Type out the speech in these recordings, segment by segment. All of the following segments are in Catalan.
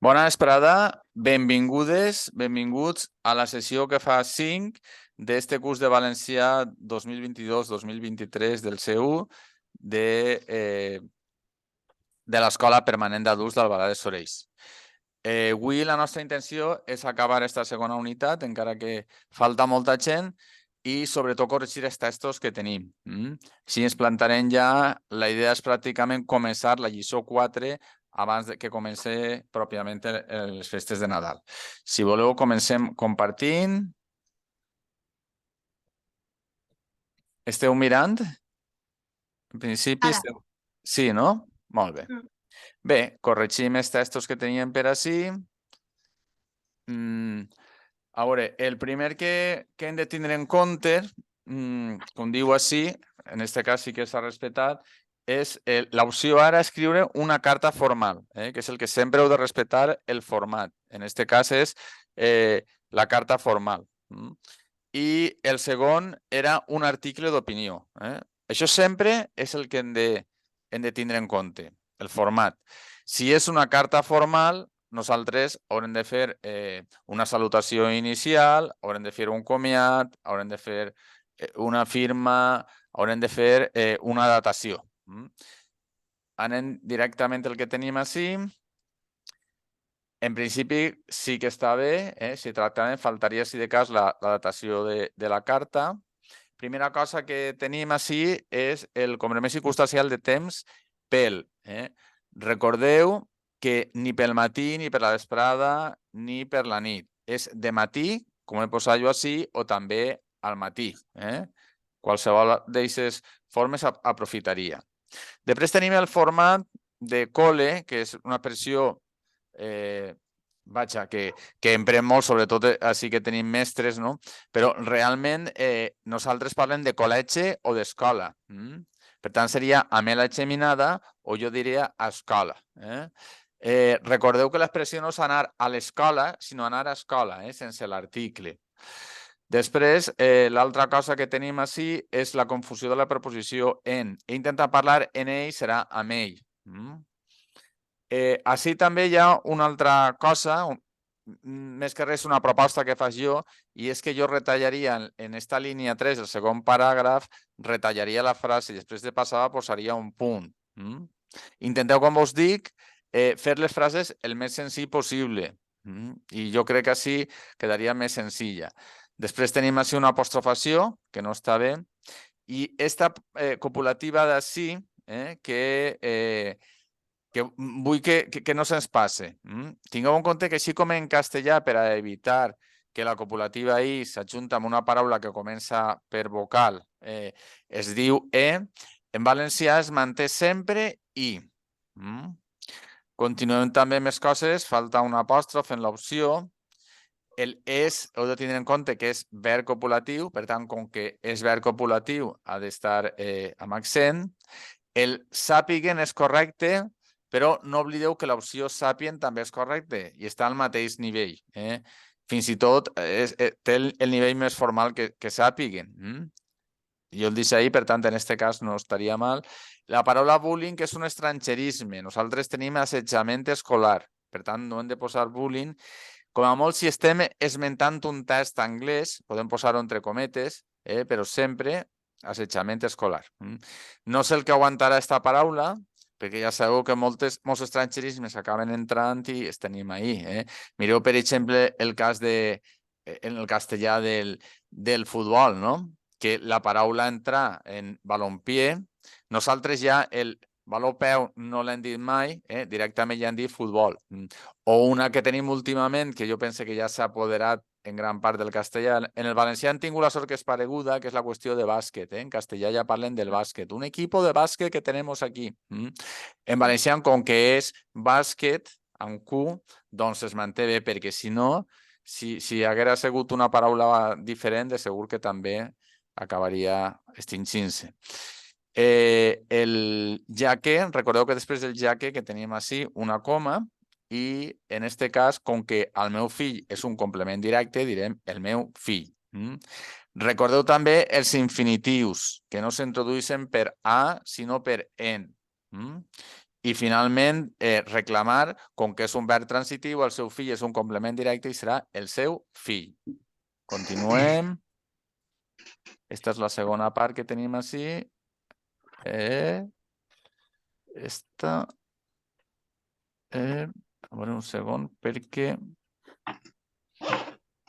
Bona vesprada, benvingudes, benvinguts a la sessió que fa 5 d'este curs de valencià 2022-2023 del CEU de l'Escola Permanent d'Adults d'Albalà de Sorells. Avui la nostra intenció és acabar aquesta segona unitat, encara que falta molta gent, i sobretot corregir els textos que tenim. Si ens plantarem ja, la idea és pràcticament començar la lliçó 4 abans que comenci pròpiament les festes de Nadal. Si voleu, comencem compartint. Esteu mirant? En principi esteu... Sí, no? Molt bé. Bé, corregim els textos que teníem per ací. A veure, el primer que hem de tindre en compte, com diu així, en aquest cas sí que s'ha respectat, és l'opció ara escriure una carta formal, que és el que sempre heu de respectar el format. En aquest cas és la carta formal. I el segon era un article d'opinió. Això sempre és el que hem de tindre en compte, el format. Si és una carta formal, nosaltres haurem de fer una salutació inicial, haurem de fer un comiat, haurem de fer una firma, haurem de fer una datació. Anem directament al que tenim ací. En principi sí que està bé, si tractament faltaria, si de cas, la datació de la carta. Primera cosa que tenim ací és el compromís circumstancial de temps pel. Recordeu que ni pel matí, ni per la vesprada, ni per la nit. És de matí, com he posat jo ací, o també al matí. Qualsevol d'aquestes formes aprofitaria. Després tenim el format de cole, que és una expressió vaja, que emprem molt, sobretot així que tenim mestres, no? Però realment nosaltres parlem de col·legi o d'escola. Per tant, seria amb L geminada o jo diria escola. Recordeu que l'expressió no és anar a l'escola, sinó anar a escola, sense l'article. Després, l'altra cosa que tenim així és la confusió de la preposició en. He intentat parlar en ell, serà amb ell. Així també hi ha una altra cosa, més que res una proposta que faig jo, i és que jo retallaria en esta línia 3, el segon paràgraf, retallaria la frase i després de passada posaria un punt. Intenteu, com us dic, fer les frases el més senzill possible. I jo crec que així quedaria més senzilla. Després tenim així una apostrofació, que no està bé, i esta copulativa d'ací, que vull que no se'ns passe. Tingueu en compte que així com en castellà, per a evitar que la copulativa I s'ajunta amb una paraula que comença per vocal, es diu E, en valencià es manté sempre I. Continuem també amb més coses, falta un apòstrof en l'opció. El és, heu de tenir en compte que és verb copulatiu, per tant, com que és verb copulatiu, ha d'estar amb accent. El sàpiguen és correcte, però no oblideu que l'opció sàpien també és correcte i està al mateix nivell. Fins i tot té el nivell més formal que sàpiguen. Jo el deixo ahí, per tant, en aquest cas no estaria mal. La paraula bullying és un estrangerisme. Nosaltres tenim assetjament escolar. Per tant, no hem de posar bullying. Com a molt, si estem esmentant un test anglès, podem posar-ho entre cometes, però sempre assetjament escolar. No sé el que aguantarà aquesta paraula, perquè ja sabeu que molts estrangerismes acaben entrant i els tenim ahí. Mireu, per exemple, el cas en el castellà del futbol, no? Que la paraula entrar en balompié, nosaltres ja el baló-peu no l'hem dit mai, directament ja hem dit futbol. O una que tenim últimament, que jo penso que ja s'ha apoderat en gran part del castellà. En el valencià han tingut la sort que és pareguda, que és la qüestió de bàsquet. En castellà ja parlen del bàsquet. Un equip de bàsquet que tenemos aquí. En valencià, com que és bàsquet, amb Q, doncs es manté bé, perquè si no, si haguera sigut una paraula diferent, de segur que també acabaria extingint-se. El ja que, recordeu que després del ja que teníem així una coma, i en aquest cas, com que el meu fill és un complement directe, direm el meu fill. Recordeu també els infinitius, que no s'introdueixen per a, sinó per en. I finalment, reclamar, com que és un verb transitiu, el seu fill és un complement directe i serà el seu fill. Continuem. Esta és la segona part que tenim així. Esta... a veure un segon, perquè...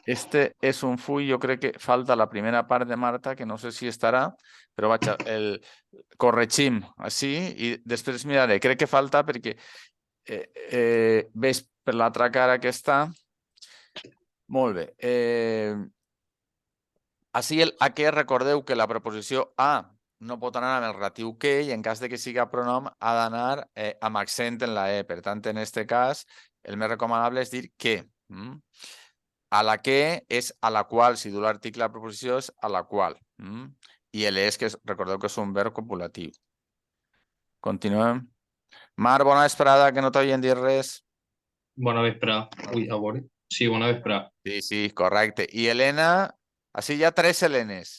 Este és un full, jo crec que falta la primera part de Marta, que no sé si estarà, però vaig el corregim així i després miraré. Crec que falta perquè veig per l'altra cara que està. Molt bé. Així el a què recordeu que la preposició a no pot anar amb el relatiu que i en cas de que siga pronom ha d'anar amb accent en la e. Per tant, en aquest cas, el més recomanable és dir que. A la que és a la qual, si du l'article, la preposició és a la qual. I l'és, que recordeu que és un verb copulatiu. Continuem. Mar, bona vesprada, que no t'havien dit res. Bona vesprada. Ui, a veure. Sí, bona vesprada. Sí, correcte. I Helena, així hi ha 3 Helenes.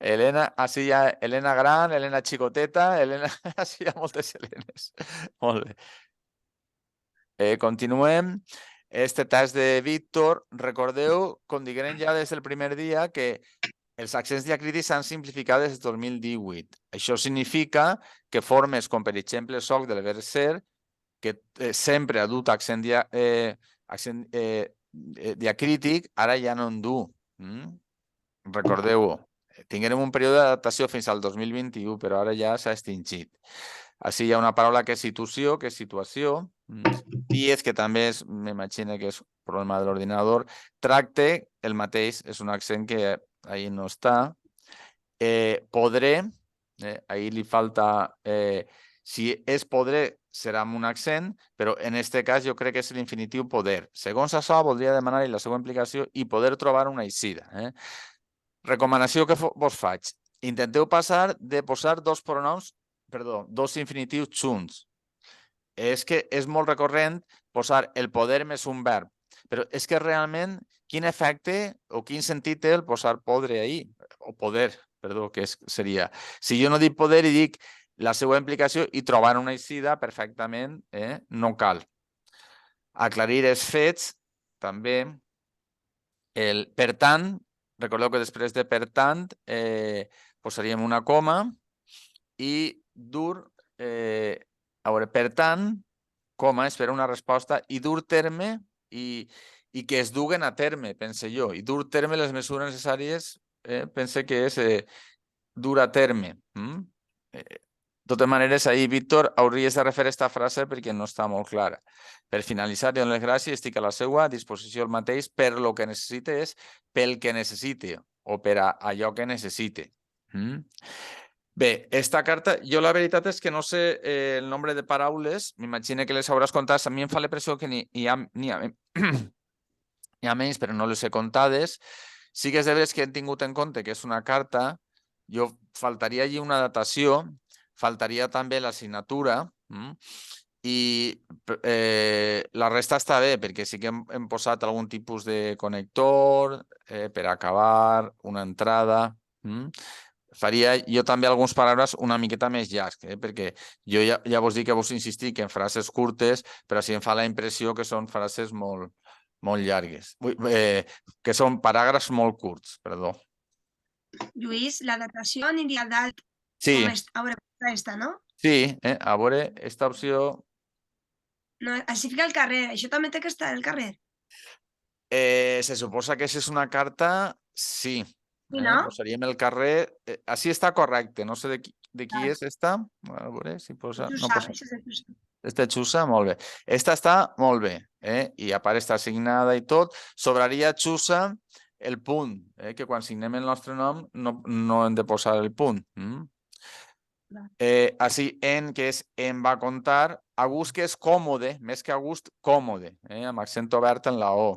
Helena, així hi ha Helena gran, Helena xicoteta, Helena... Així hi ha moltes Helenes. Molt bé. Continuem. Este test de Víctor, recordeu, com diguem ja des del primer dia, que els accents diacrítics s'han simplificat des del 2018. Això significa que formes com, per exemple, soc del verb ser, que sempre ha dut accent diacrític, ara ja no en du. Recordeu-ho. Tinguérem un període d'adaptació fins al 2021, però ara ja s'ha extingit. Així hi ha una paraula que és situació, que és situació. Dies, que també m'imagino que és problema de l'ordinador. Tracte, el mateix, és un accent que ahí no està. Podré, ahí li falta... Si és podré, serà amb un accent, però en aquest cas jo crec que és l'infinitiu poder. Segons això, voldria demanar la seva implicació i poder trobar una eixida. Recomanació que vos faig. Intenteu passar de posar dos infinitius junts. És que és molt recurrent posar el poder més un verb, però és que realment quin efecte o quin sentit té el posar podre ahí, o poder, perdó, que seria. Si jo no dic poder i dic la seva implicació i trobar una eixida perfectament, no cal. Aclarir els fets, també. Per tant, recordeu que després de per tant posaríem una coma i dur, a veure, per tant, coma, espera una resposta, i dur terme i que es duguen a terme, pense jo. I dur terme les mesures necessàries, pense que és dur a terme. De totes maneres, ahir, Víctor, hauries de refer aquesta frase perquè no està molt clara. Per finalitzar, dono les gràcies, estic a la seva disposició el mateix per lo que necessite és pel que necessite o per a allò que necessite. Bé, esta carta, jo la veritat és que no sé el nombre de paraules, m'imagino que les hauràs comptat, a mi em fa la impressió que n'hi ha menys, però no les he comptades. Sí que és de veres que hem tingut en compte que és una carta, jo faltaria allí una datació, faltaria també la signatura i la resta està bé perquè sí que hem posat algun tipus de connector per acabar, una entrada. Faria jo també alguns paraules una miqueta més llargs, perquè jo ja vos dic que vos insistic en frases curtes, però si em fa la impressió que són frases molt llargues, que són paràgrafs molt curts, perdó. Lluís, la datació aniria dalt. Sí. A veure, aquesta, no? Sí, a veure, aquesta opció... No, així fica el carrer. Això també té que estar al carrer. Se suposa que és una carta, sí. Sí, no? Posaríem el carrer... Així està correcte. No sé de qui és esta. A veure si posa... Esta Xusa, molt bé. Esta està molt bé. I a part està signada i tot. Sobraria Xusa el punt, que quan signem el nostre nom no hem de posar el punt. Així, en, que és em va contar, a gust, que és còmode, més que a gust, còmode, amb accent obert en la O.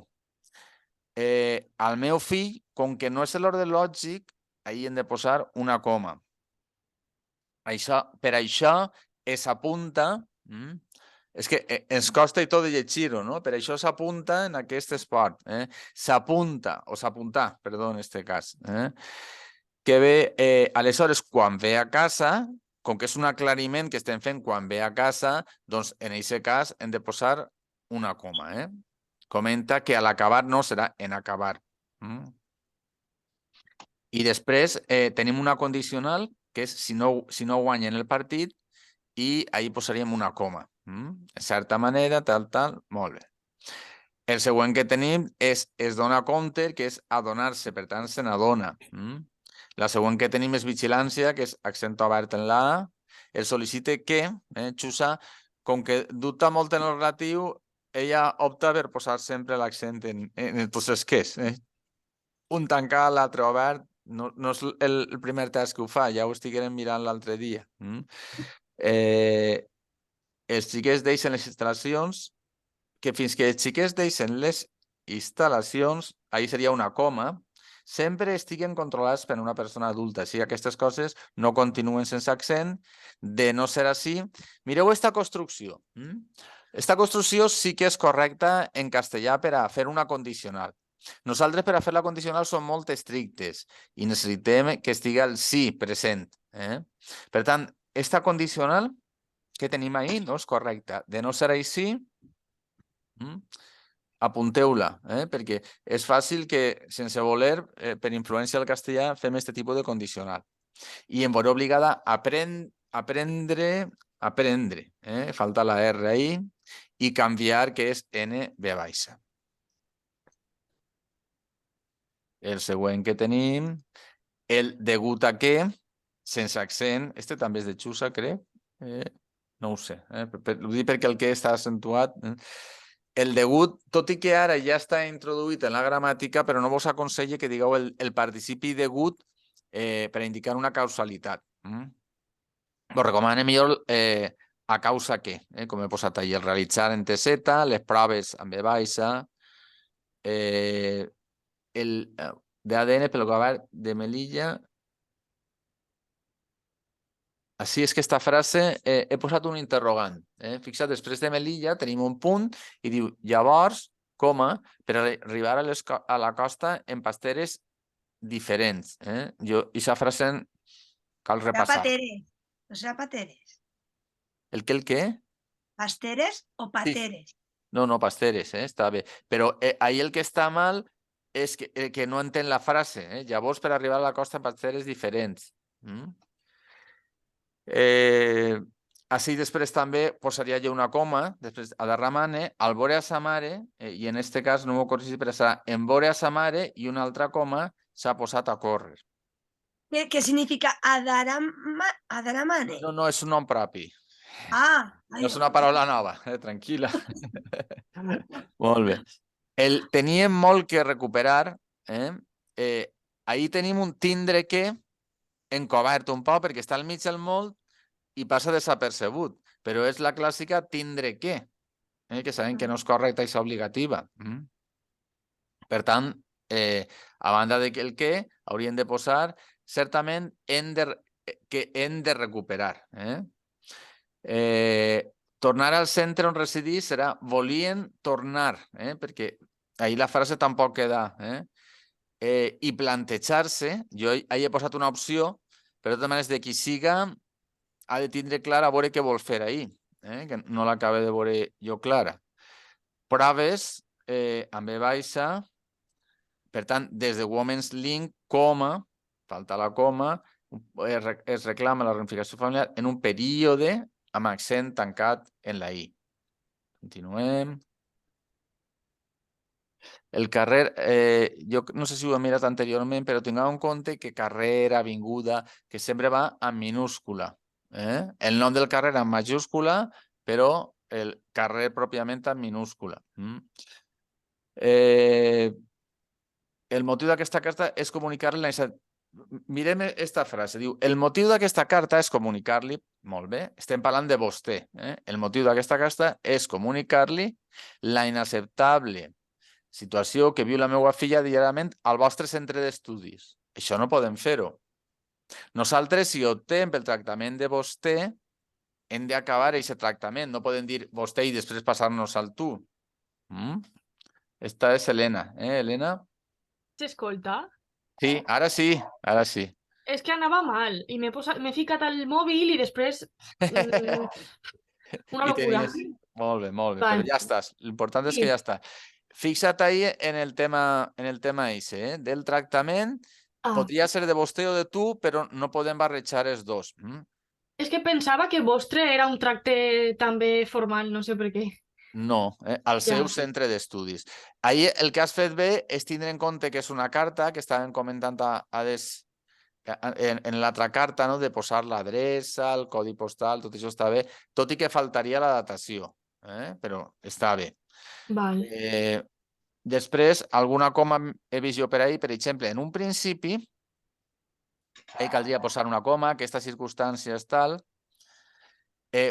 Al meu fill, com que no és l'ordre lògic, ahir hem de posar una coma. Per això s'apunta, és que ens costa i tot de llegir-ho, no? Per això s'apunta en aquest esport. S'apunta, o s'apuntar, perdó, en aquest cas. Que ve, aleshores, quan ve a casa, com que és un aclariment que estem fent quan ve a casa, doncs en aquest cas hem de posar una coma. Comenta que a l'acabar no serà en acabar. I després tenim una condicional que és si no guanyen el partit i ahí posaríem una coma. De certa manera, tal, molt bé. El següent que tenim és es dona compte, que és adonar-se, per tant, se n'adona. La següent que tenim és vigilància, que és accent obert en la A. El sol·licite que, xusa, com que dubta molt en el relatiu, ella opta per posar sempre l'accent en tots els qués. Un tancat, l'altre obert, no és el primer test que ho fa, ja ho estiguem mirant l'altre dia. Els xiquets deixen les instal·lacions, que fins que els xiquets deixen les instal·lacions, ahí seria una coma, sempre estiguen controlats per una persona adulta. Si aquestes coses no continuen sense accent, de no ser així... Mireu esta construcció. Esta construcció sí que és correcta en castellà per a fer una condicional. Nosaltres per a fer la condicional som molt estrictes i necessitem que estigui el sí present. Per tant, esta condicional que tenim ahí no és correcta. De no ser així, apunteu-la, perquè és fàcil que, sense voler, per influència del castellà, fem aquest tipus de condicional. I em veuré obligada a aprendre, falta la R ahí, i canviar que és NB baixa. El següent que tenim, el degut a què, sense accent, este també és de Xusa, crec, no ho sé, ho dic perquè el que està accentuat... El degut, tot i que ara ja està introduït en la gramàtica, però no vos aconsella que digueu el participi degut per indicar una causalitat. Vos recomano millor a causa què, com he posat ahir, el realitzar en TZ, les proves amb B baixa, el d'ADN pel govern de Melilla. Així és que esta frase he posat un interrogant. Fixa't, després de Melilla tenim un punt i diu, llavors, coma, per arribar a la costa en pasteres diferents. Aquesta frase cal repassar. Pateres. No serà pateres. El què? Pasteres o pateres? Sí. No, pasteres, està bé. Però ahir el que està mal és que no entén la frase. Llavors, per arribar a la costa en pasteres diferents. Així després també posaria jo una coma, després a la ramane, al vore a sa mare, i en este cas no m'ho corregis per a en vore a sa mare i una altra coma s'ha posat a córrer. Què significa adaramane? No, és un nom propi. No és una paraula nova, tranquil·la. Molt bé. Teníem molt que recuperar. Ahir tenim un tindre que encobert un poc perquè està al mig del molt i passa desapercebut, però és la clàssica tindre que sabem que no és correcta i és obligativa. Per tant, a banda de que el que hauríem de posar, certament que hem de recuperar. Tornar al centre on residir serà volien tornar, perquè ahir la frase tampoc queda. I plantejar-se, jo he posat una opció, però de totes maneres de qui siga ha de tindre clar a veure què vol fer ahir, que no l'acaba de veure jo clara. Proves amb B baixa, per tant, des de Women's Link, coma, falta la coma, es reclama la reunificació familiar en un període amb accent tancat en la I. Continuem. El carrer, jo no sé si ho he mirat anteriorment, però tingueu en compte que carrer, avinguda, que sempre va en minúscula. El nom del carrer en majúscula, però el carrer pròpiament en minúscula. El motiu d'aquesta carta és comunicar-li... Mirem aquesta frase, diu, el motiu d'aquesta carta és comunicar-li, molt bé, estem parlant de vostè, el motiu d'aquesta carta és comunicar-li la inacceptable situació que viu la meva filla diàriament al vostre centre d'estudis. Això no podem fer-ho. Nosaltres, si optem pel tractament de vostè, hem d'acabar aquest tractament. No podem dir vostè i després passar-nos al tu. Esta és Helena. Helena? S'escolta? Sí, ara sí, ara sí. És que anava mal i m'he ficat al mòbil i després una I locura. tenies... Molt bé, però Vale. ja estàs. L'important és Sí. que ja està. Fixa't ahí en el tema ese, del tractament. Ah, Podria ser de vostè o de tu, però no podem barrejar els dos. és que pensava que vostre era un tracte també formal, no sé per què. No, al seu Ja. centre d'estudis. Ahí el que has fet bé és tindre en compte que és una carta, que estàvem comentant en l'altra carta, no? De posar l'adreça, el codi postal, tot això està bé, tot i que faltaria la datació, però està bé. Vale. Després, alguna coma he vist jo per ahí, per exemple, en un principi, ahí caldria posar una coma, aquesta circumstància és tal.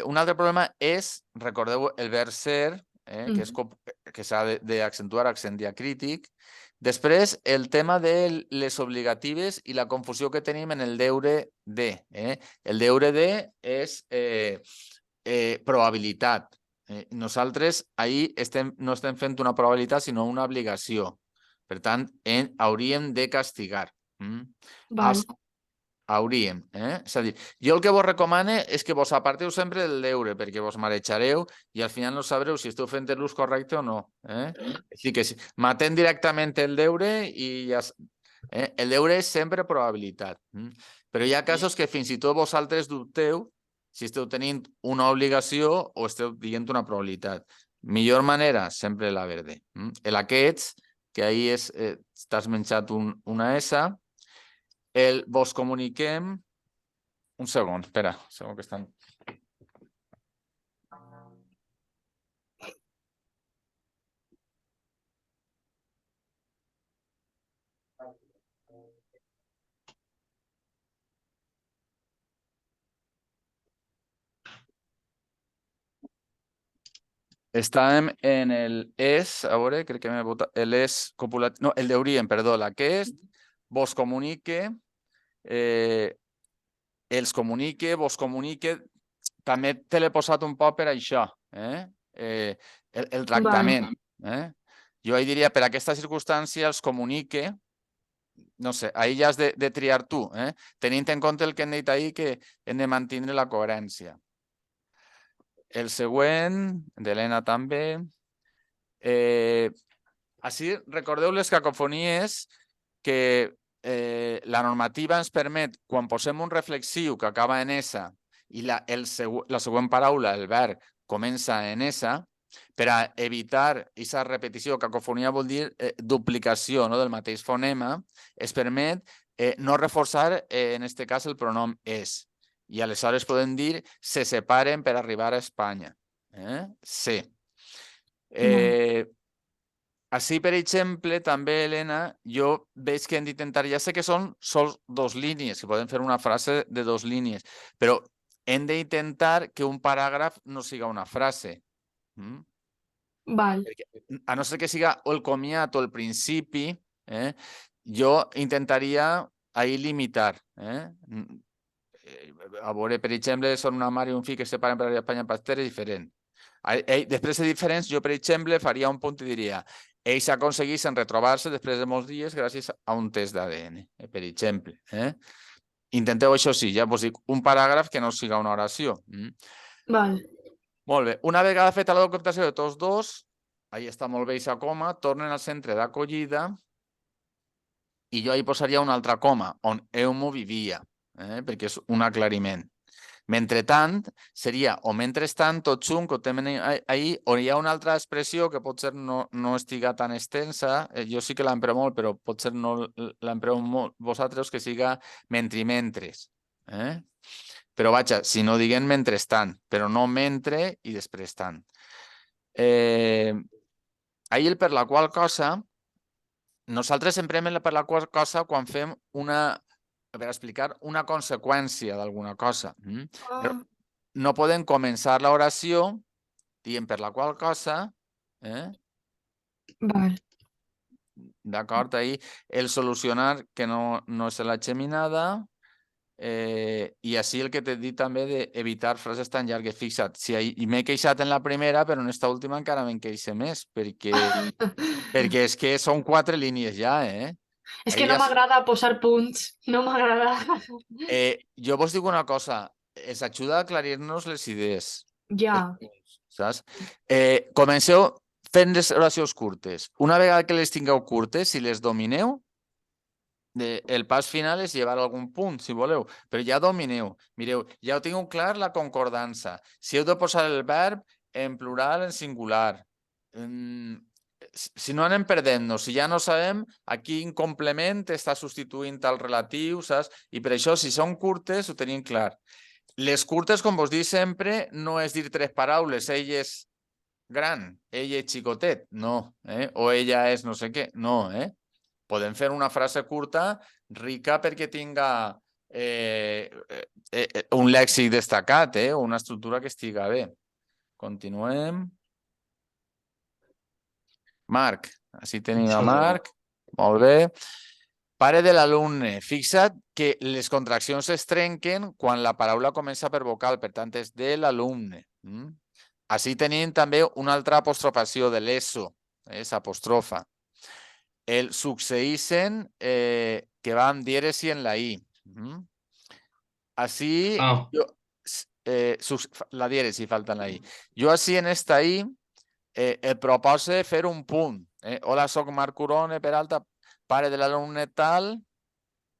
Un altre problema és, recordeu, el verb ser, que s'ha d'accentuar accent diacrític. Després, el tema de les obligatives i la confusió que tenim en el deure de. El deure de és probabilitat. Nosaltres ahir no estem fent una probabilitat, sinó una obligació. Per tant, hauríem de castigar. Vale. Hauríem. És a dir, jo el que vos recomano és que vos aparteu sempre del deure, perquè vos marejareu i al final no sabreu si esteu fent l'ús correcte o no. Així que matem directament el deure i ja... El deure és sempre probabilitat. Però hi ha casos que fins i tot vosaltres dubteu si esteu tenint una obligació o esteu dient una probabilitat. Millor manera, sempre la verde. El aquests, que ahir t'has menjat una S, vos comuniquem... Un segon, espera, segon que estan... Estàvem en el és, a veure, crec que m'he votat, l'és copulatiu, no, el deuríem, perdó, l'aquest, vos comunique, els comunique, vos comunique, també te l'he posat un poc per això, el tractament. Jo ahir diria, per aquesta circumstància, els comunique, no sé, ahir ja has de triar tu, tenint en compte el que hem dit ahir, que hem de mantenir la coherència. El següent, d'Helena també. Així, recordeu les cacofonies que la normativa ens permet, quan posem un reflexiu que acaba en S i la següent paraula, el verb, comença en S, per a evitar aquesta repetició, cacofonia vol dir duplicació del mateix fonema, es permet no reforçar, en aquest cas, el pronom és. I aleshores podem dir se separen per arribar a Espanya. Sí. Així, per exemple, també, Helena, jo veig que hem d'intentar, ja sé que són sols 2 línies, que podem fer una frase de 2 línies, però hem d'intentar que un paràgraf no siga una frase. Perquè, a no ser que siga o el comiat o el principi, jo intentaria ahir limitar. A veure, per exemple, són una mare i un fill que es separen per arribar a Espanya per és diferent. Després de diferents, jo, per exemple, faria un punt i diria ells aconsegueixen retrobar-se després de molts dies gràcies a un test d'ADN, per exemple. Intenteu, això sí, ja vos dic, un paràgraf que no siga una oració. Molt bé. Una vegada feta la documentació de tots dos, ahí està molt bé aquesta coma, tornen al centre d'acollida i jo ahí posaria una altra coma, on Eumo vivia, perquè és un aclariment. Mentrestant, seria o mentrestant, tot junt, que tenen ahir, on hi ha una altra expressió que potser no estiga tan extensa, jo sí que l'empreo molt, però potser no l'empreu molt vosaltres, que siga mentres. Però vaja, si no diguem mentrestant, però no mentre i després tant. Ahir el per la qual cosa, nosaltres emprem el per la qual cosa quan fem per explicar una conseqüència d'alguna cosa. Però no podem començar l'oració dient per la qual cosa, d'acord? Ahir el solucionar que no és la geminada, i així el que t'he dit també d'evitar frases tan llargues. Fixa't, i m'he queixat en la primera, però en esta última encara me'n queixo més, perquè és que són 4 línies ja, És que Ahí no ja s- m'agrada posar punts, no m'agrada. Jo vos dic una cosa, ens ajuda a aclarir-nos les idees. Ja, Saps? Comenceu fent les oracions curtes. Una vegada que les tingueu curtes, si les domineu, el pas final és llevar algun punt, si voleu, però ja domineu. Mireu, ja ho tinc clar, la concordança. Si heu de posar el verb en plural, en singular. Si no anem perdent-nos, si ja no sabem a quin complement està substituint el relatiu, saps? I per això, si són curtes, ho tenim clar. Les curtes, com vos dic sempre, no és dir 3 paraules. Ell és gran, ell és xicotet, no. O ella és no sé què, no. Podem fer una frase curta, rica perquè tinga un lèxic destacat, una estructura que estiga bé. Continuem. Marc, així tenim a Marc. Molt bé. Pare de l'alumne. Fixa't que les contraccions es trenquen quan la paraula comença per vocal, per tant, és de l'alumne. Així tenim també una altra apostrofació de l'ESO, s'apostrofa. El succeïssen que va amb dièresi en la I. Així, la dièresi falta en la I. Jo així en esta I et propose fer un punt. Hola, soc Marc Urone, Peralta, pare de l'alumne tal,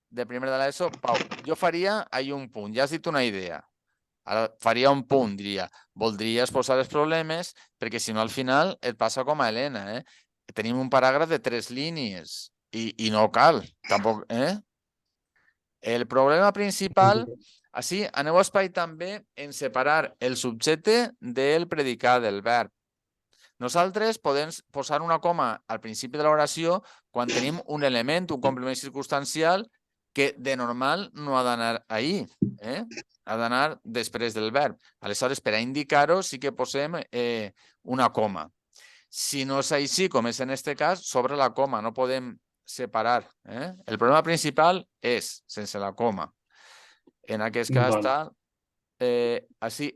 de primer de l'ESO, Pau. Jo faria ahir un punt, ja has dit una idea. Ara faria un punt, diria. Voldries posar els problemes perquè si no al final et passa com a Helena. Tenim un paràgraf de 3 línies i no cal. Tampoc, El problema principal, així aneu a espai també en separar el subjecte del predicat, del verb. Nosaltres podem posar una coma al principi de l'oració quan tenim un element, un complement circumstancial que de normal no ha d'anar ahí, ha d'anar després del verb. Aleshores, per a indicar-ho, sí que posem una coma. Si no és així, com és en aquest cas, sobre la coma, no podem separar. El problema principal és sense la coma. En aquest cas està així,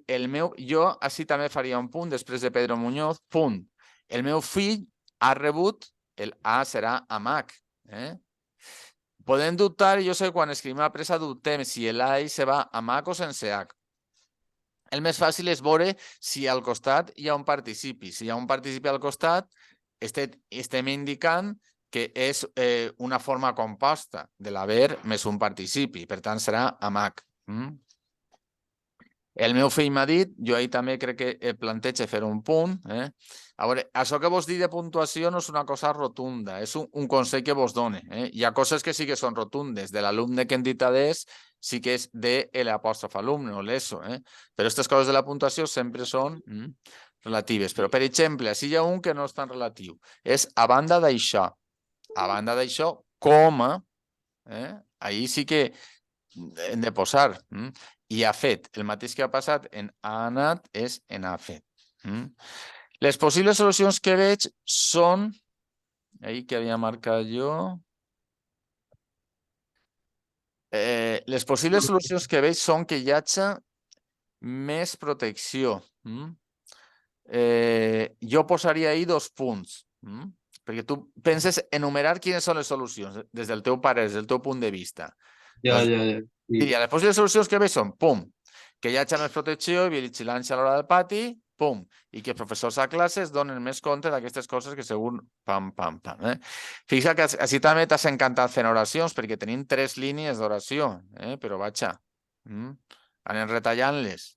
jo així també faria un punt després de Pedro Muñoz, punt. El meu fill ha rebut, el A serà AMAC. Podem dubtar, jo sé quan escrivim a pressa dubtem si l'AI se va AMAC o sense H. El més fàcil és veure si al costat hi ha un participi. Si hi ha un participi al costat, estem indicant que és una forma composta de l'haver més un participi. Per tant, serà AMAC. El meu fill m'ha dit, jo ahir també crec que planteja fer un punt. A veure, això que vos dic de puntuació no és una cosa rotunda, és un consell que vos done. Hi ha coses que sí que són rotundes. De l'alumne que hem dit adés, sí que és de l'apòstrof alumne o l'ESO. Però aquestes coses de la puntuació sempre són relatives. Però, per exemple, així hi ha un que no és tan relatiu. És a banda d'això. A banda d'això, coma, ahir sí que hem de posar. I ha fet. El mateix que ha passat en ha anat és en ha fet. Les possibles solucions que veig són... Ahí que havia marcat jo... Les possibles solucions que veig són que hi hagi més protecció. Jo posaria ahí 2 punts. Perquè tu penses enumerar quines són les solucions des del teu pare, des del teu punt de vista. Ja. Diria, les possibles solucions que veig són, pum, que hi hagi més protecció i vigilància a l'hora del pati, pum, i que els professors a classes donen més compte d'aquestes coses que segur pam. Fixa't que així també t'has encantat fent oracions, perquè tenim 3 línies d'oració, però vaja, anem retallant-les.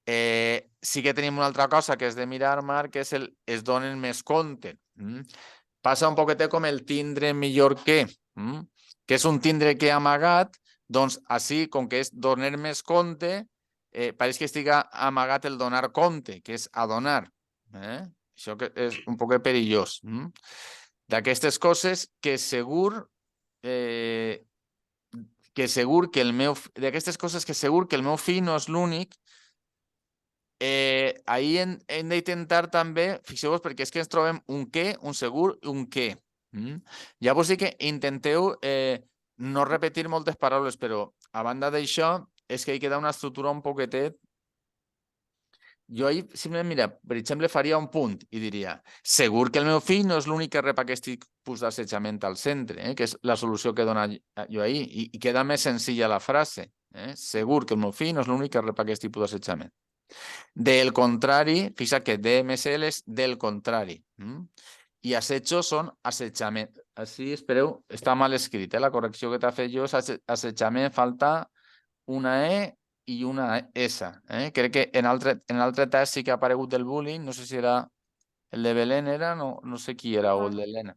Sí que tenim una altra cosa que és de mirar, Marc, que és es donen més compte. Passa un poquetet com el tindre millor que és un tindre que amagat, doncs així, com que és donar més compte, pareix que estiga amagat el donar compte, que és a donar. Això que és un poc perillós. D'aquestes coses que segur d'aquestes coses que segur que el meu fill no és l'únic. Ahir hem d'intentar també, fixeu-vos, perquè és que ens trobem un què, un segur i un què. Ja vos dic que intenteu no repetir moltes paraules, però a banda d'això és que hi queda una estructura un poquetet jo ahir simplement, mira, per exemple, faria un punt i diria, segur que el meu fill no és l'únic que rep aquest tipus d'assetjament al centre, que és la solució que dona jo ahir, i queda més senzilla la frase. Segur que el meu fill no és l'únic que rep aquest tipus d'assetjament. Del contrari, fixa't que DMSL és del contrari. I assetjo són assetjament. Així, espereu, està mal escrit, la correcció que t'ha fet jo és assetjament, falta una E i una S. Crec que en altre test sí que ha aparegut del bullying, no sé si era el de Belén, no sé qui era, o el d'Helena.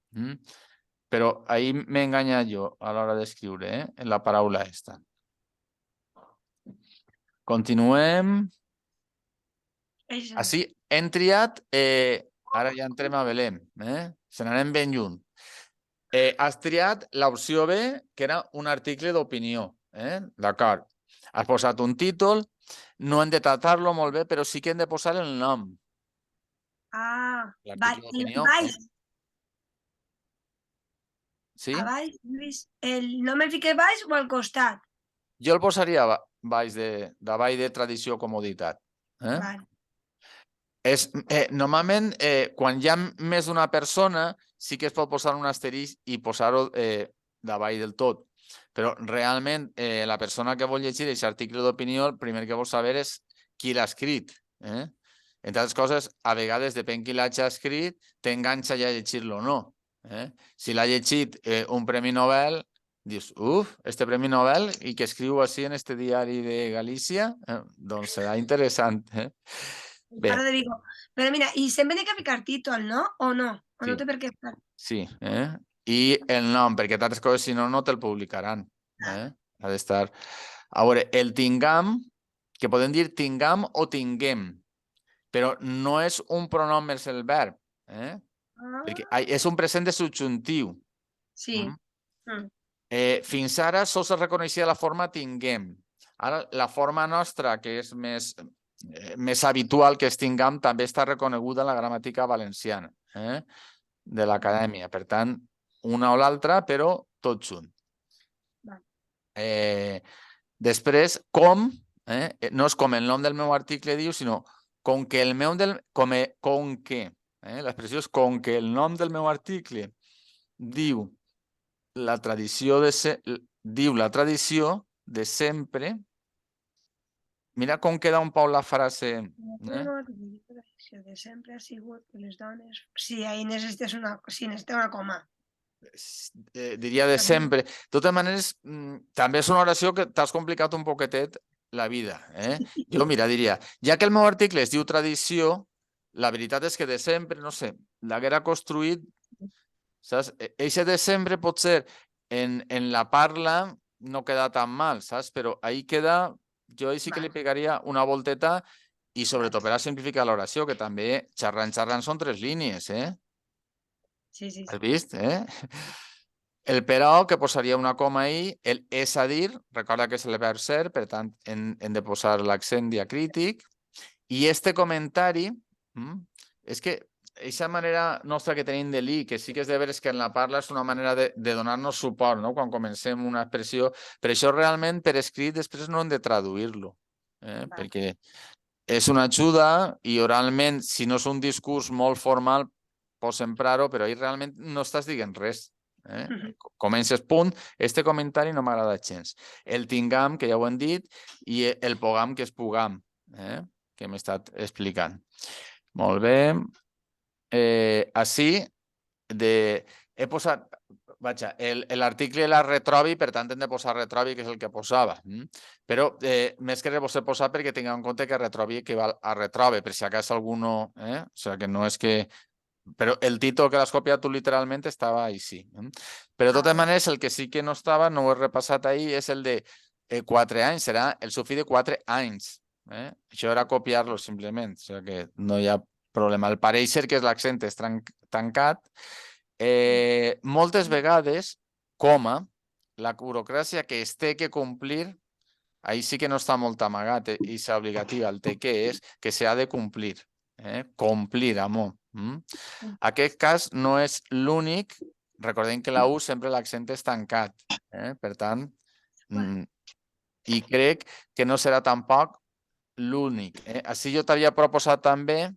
Però ahí m'he enganyat jo a l'hora d'escriure, en la paraula esta. Continuem. Així hem triat, ara ja entrem a Belém, se n'anem ben lluny. Has triat l'opció B, que era un article d'opinió, d'acord. Has posat un títol, no hem de tratar-lo molt bé, però sí que hem de posar el nom. L'article d'opinió. Sí? Lluís, el nom el fiqué baix o al costat? Jo el posaria davall de tradició o comoditat. Normalment, quan hi ha més d'una persona, sí que es pot posar un asterisc i posar-ho davall del tot. Però realment la persona que vol llegir aquest article d'opinió, el primer que vol saber és qui l'ha escrit. Entre altres coses, a vegades, depèn qui l'hagi escrit, t'enganxa ja a llegir-lo o no. Si l'ha llegit un Premi Nobel, dius, este Premi Nobel i que escriu així en este diari de Galícia, doncs serà interessant. Ara de Vigo. Però mira, i sempre n'hi ha que ficar títol, no? O no? O no té per què ficar? Sí, i el nom, perquè tantes coses, si no, no te'l publicaran. Ha d'estar... A veure, el tingam, que podem dir tingam o tinguem, però no és un pronom, és el verb. Perquè és un present de subjuntiu. Sí. Fins ara sols es reconeixia la forma tinguem. Ara, la forma nostra, que és més habitual que es tingam, també està reconeguda en la gramàtica valenciana de l'acadèmia. Per tant, una o l'altra, però tot junt. Després, com, no és com el nom del meu article diu, sinó com que el meu l'expressió és com que el nom del meu article diu la tradició de sempre. Mira com queda un poc la frase. La tradició de sempre ha sigut que les dones... Sí, ahí necessites una coma. Diria de sempre. De totes maneres, també és una oració que t'has complicat un poquetet la vida. Jo, mira, diria, ja que el meu article es diu tradició, la veritat és que de sempre, no sé, l'haguera construït, saps? Eixe de sempre potser en la parla no queda tan mal, saps? Però ahí queda, jo ahí sí que li pegaria una volteta i sobretot per a simplificar l'oració, que també xerrant són 3 línies, Sí. Has vist, El però, que posaria una coma ahí, el és a dir, recorda que és el verb ser, per tant, hem de posar l'accent diacrític, i este comentari, és que aquesta manera nostra que tenim de dir, que sí que és de veure que en la parla és una manera de donar-nos suport, no? Quan comencem una expressió, però això realment per escrit després no hem de traduir-lo, perquè és una ajuda i oralment, si no és un discurs molt formal, pots emprar-ho, però ahir realment no estàs dient res. Comences punt, este comentari no m'agrada gens. El tingam, que ja ho hem dit, i el pogam, que és pugam, que m'he estat explicant. Molt bé. Així, he posat, l'article la retrobi, per tant hem de posar retrobi, que és el que posava. Però més que res he posat perquè tingueu en compte que retrobi equival a retrobe, per si acaso algú no... O sigui, que no és que... Però el títol que l'has copiat tu literalment estava així. Però de totes maneres, el que sí que no estava, no ho he repassat ahir, és el de 4 anys, serà el sufix de 4 anys. Això era copiar-lo simplement, o sigui que no hi ha problema. El pareixer, que és l'accent, és tancat. Moltes vegades, coma, la burocràcia que es té que complir, ahí sí que no està molt amagat, i és obligativa, el té que és que s'ha de complir. Complir, amor. Aquest cas no és l'únic, recordem que la U sempre l'accent és tancat, per tant, i crec que no serà tampoc l'únic. Així jo t'havia proposat també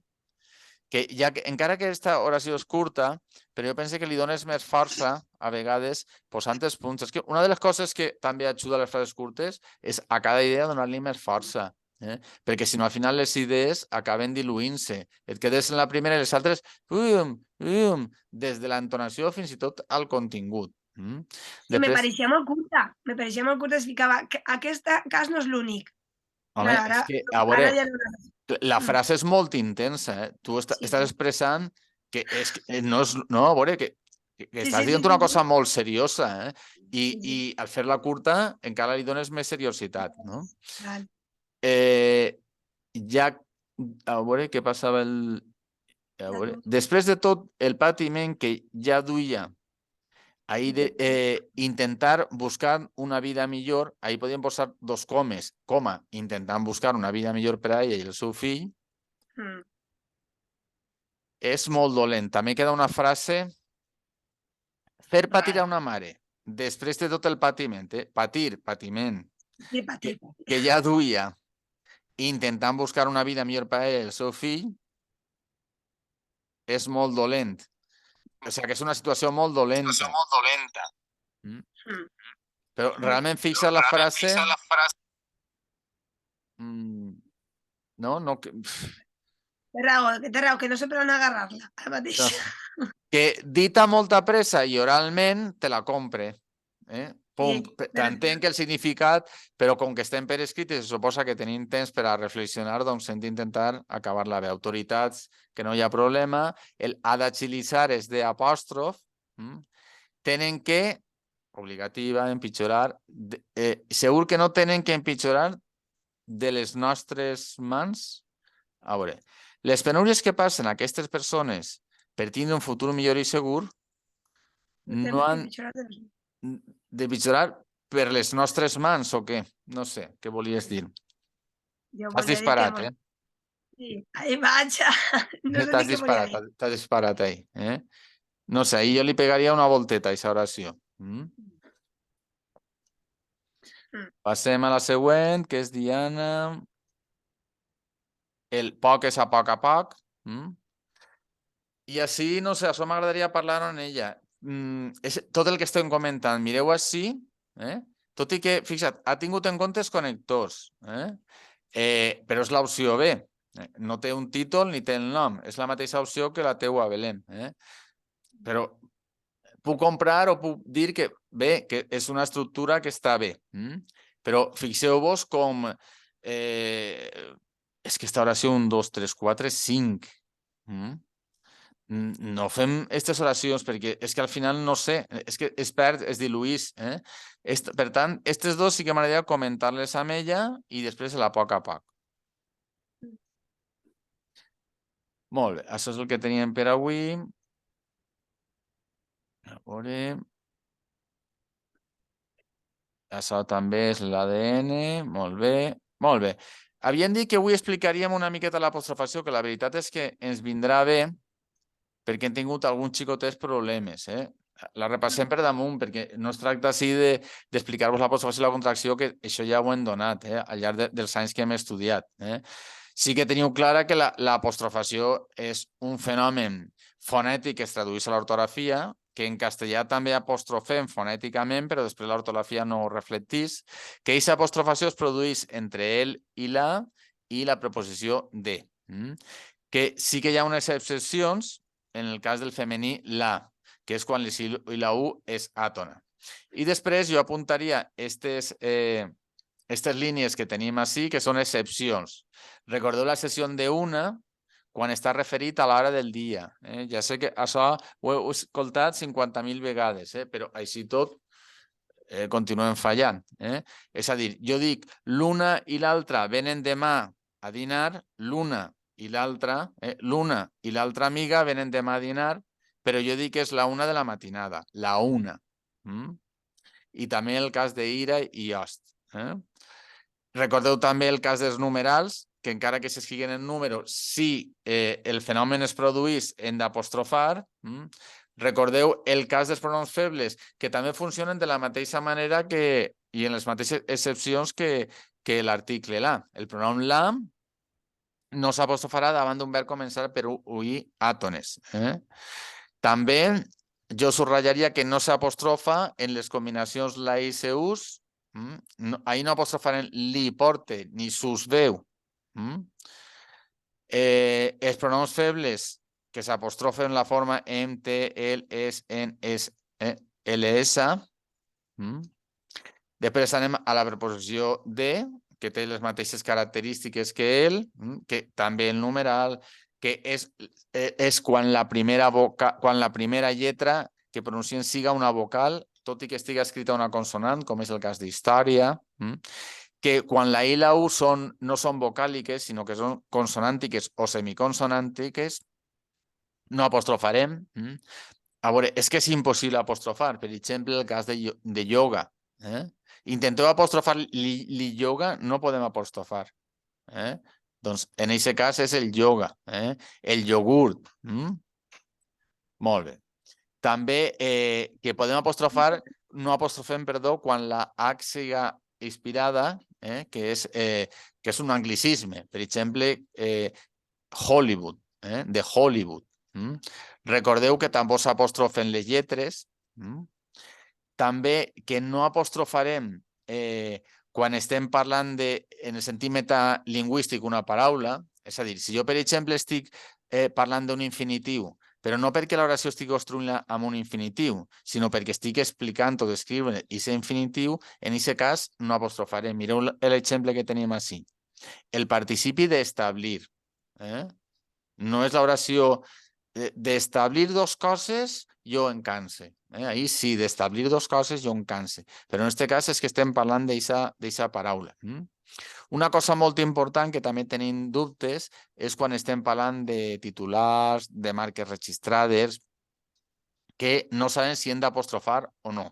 que, encara que aquesta oració és curta, però jo penso que li dones més força, a vegades, posant els punts. És que una de les coses que també ajuda a les frases curtes és a cada idea donar-li més força. Perquè si no, al final les idees acaben diluint-se. Et quedes en la primera i les altres, des de l'entonació fins i tot al contingut. Sí, me pareixia molt curta. Me pareixia molt curta. Es ficava que aquest cas no és l'únic. Home, Clar, és que, a veure, ara ja la frase és molt intensa. Tu Sí, estàs sí. expressant que no és... No, a veure, que estàs dient una cosa molt seriosa, i al fer-la curta encara li dones més seriositat, no? Val. Ja, a veure què passava a veure, després de tot el patiment que ja duia, ahí intentar buscar una vida millor, ahí podien posar dos comes, coma, intentant buscar una vida millor per a ella i el seu fill, és molt dolent. També queda una frase, fer patir a una mare, després de tot el patiment, patiment, Sí, patir. que ja duia, intentant buscar una vida millor per a ella i el seu fill, és molt dolent. O sigui que és una situació molt dolenta. Però realment fixa la frase... No, no... Té raó, que no sé per on agarrar-la, ara mateix. Que dita a molta pressa i oralment te la compre. Pum. T'entenc el significat, però com que estem per escrit i se suposa que tenim temps per a reflexionar, doncs hem d'intentar acabar-la bé. Autoritats, que no hi ha problema. El ha d'agilitzar és d'apòstrof. Tenen que, obligativa, empitjorar. Segur que no tenen que empitjorar de les nostres mans? A veure, les penúries que passen a aquestes persones per tindre un futur millor i segur no han d'empitjorar per les nostres mans o què? No sé, què volies dir? Has disparat, Sí, ahí vaig. No sé T'has ni què volia dir. T'has disparat ahí. No sé, ahí jo li pegaria una volteta a aquesta oració. Passem a la següent, que és Diana. El poc és a poc. I així, no sé, això m'agradaria parlar amb ella. Tot el que estem comentant, mireu així, tot i que, fixa't, ha tingut en compte els connectors, però és l'opció B. No té un títol ni té el nom. És la mateixa opció que la teua, Belén. Però puc comprar o puc dir que bé, que és una estructura que està bé. Però fixeu-vos com... És que aquesta oració 1, 2, 3, 4, 5. No fem aquestes oracions perquè és que al final no sé, és que es perd, es diluís. Per tant, aquestes dos sí que m'agradaria comentar-les amb ella i després a poc a poc. Molt bé, això és el que teníem per avui. A veure... Això també és l'ADN, molt bé, molt bé. Havien dit que avui explicaríem una miqueta l'apostrofació, que la veritat és que ens vindrà bé perquè hem tingut alguns xicotets problemes. La repassem per damunt, perquè no es tracta així d'explicar-vos l'apostrofació i la contracció, que això ja ho hem donat al llarg dels anys que hem estudiat. Sí que teniu clara que l'apostrofació és un fenomen fonètic que es tradueix a l'ortografia, que en castellà també apostrofem fonèticament, però després l'ortografia no ho reflectís, que aquesta apostrofació es produeix entre el i la preposició de. Que sí que hi ha unes excepcions, en el cas del femení, la, que és quan l'I i la U és àtona. I després jo apuntaria aquestes línies que tenim així, que són excepcions. Recordeu la sessió d'una, quan està referit a l'hora del dia. Ja sé que això ho heu escoltat 50.000 vegades, però així tot continuem fallant. És a dir, jo dic l'una i l'altra venen demà a dinar, l'una i l'altra amiga venen demà a dinar, però jo dic que és la 1 de la matinada, la 1. I també el cas d'Ira i Ost. Recordeu també el cas dels numerals, que encara que s'escriguen en número, si el fenomen es produís, hem d'apostrofar. Recordeu el cas dels pronoms febles, que també funcionen de la mateixa manera i en les mateixes excepcions que que l'article la. El pronom la no s'apostrofarà davant d'un verb començar per UI àtones. També jo subratllaria que no s'apostrofa en les combinacions la i seus. Ahí no apostrofarem li, porte, ni sus veu. Els pronoms febles que s'apostrofen la forma em, te, el, es, en, es, ls. Després anem a la preposició de, que té les mateixes característiques que el, que també el numeral, que és quan la primera lletra que pronuncien siga una vocal, tot i que estigui escrita una consonant, com és el cas d'història, que quan la i i la u no són vocàliques, sinó que són consonàntiques o semiconsonàntiques, no apostrofarem. A veure, és que és impossible apostrofar. Per exemple, el cas de ioga. Intenteu apostrofar li yoga, no podem apostrofar. Doncs en aquest cas és el yoga, el iogurt. Molt bé. També que podem apostrofar, no apostrofem, perdó, quan la H siga inspirada, que és un anglicisme. Per exemple, Hollywood, de Hollywood. Recordeu que tampoc s'apostrofen les lletres. També que no apostrofarem quan estem parlant en el sentit metalingüístic una paraula. És a dir, si jo, per exemple, estic parlant d'un infinitiu, però no perquè l'oració estigui construint-la amb un infinitiu, sinó perquè estic explicant o descrivint aquest infinitiu, en aquest cas no apostrofarem. Mireu l'exemple que tenim així. El participi d'establir. No és l'oració d'establir dos coses, jo en canse. Ahí sí, d'establir dos coses, jo en canse. Però en aquest cas és que estem parlant d'aquesta paraula. Una cosa molt important que també tenim dubtes és quan estem parlant de titulars, de marques registrades, que no sabem si hem d'apostrofar o no.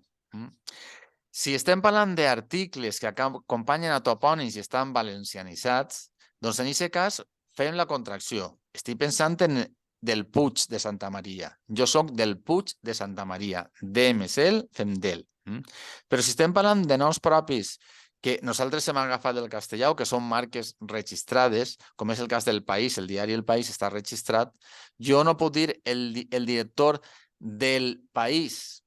Si estem parlant d'articles que acompanyen a topònims i estan valencianitzats, doncs en aquest cas fem la contracció. Estic pensant en del Puig de Santa Maria. Jo soc del Puig de Santa Maria. Dem és el, fem del. Però si estem parlant de noms propis que nosaltres hem agafat del castellà o que són marques registrades, com és el cas del País, el diari El País està registrat, jo no puc dir el director del País,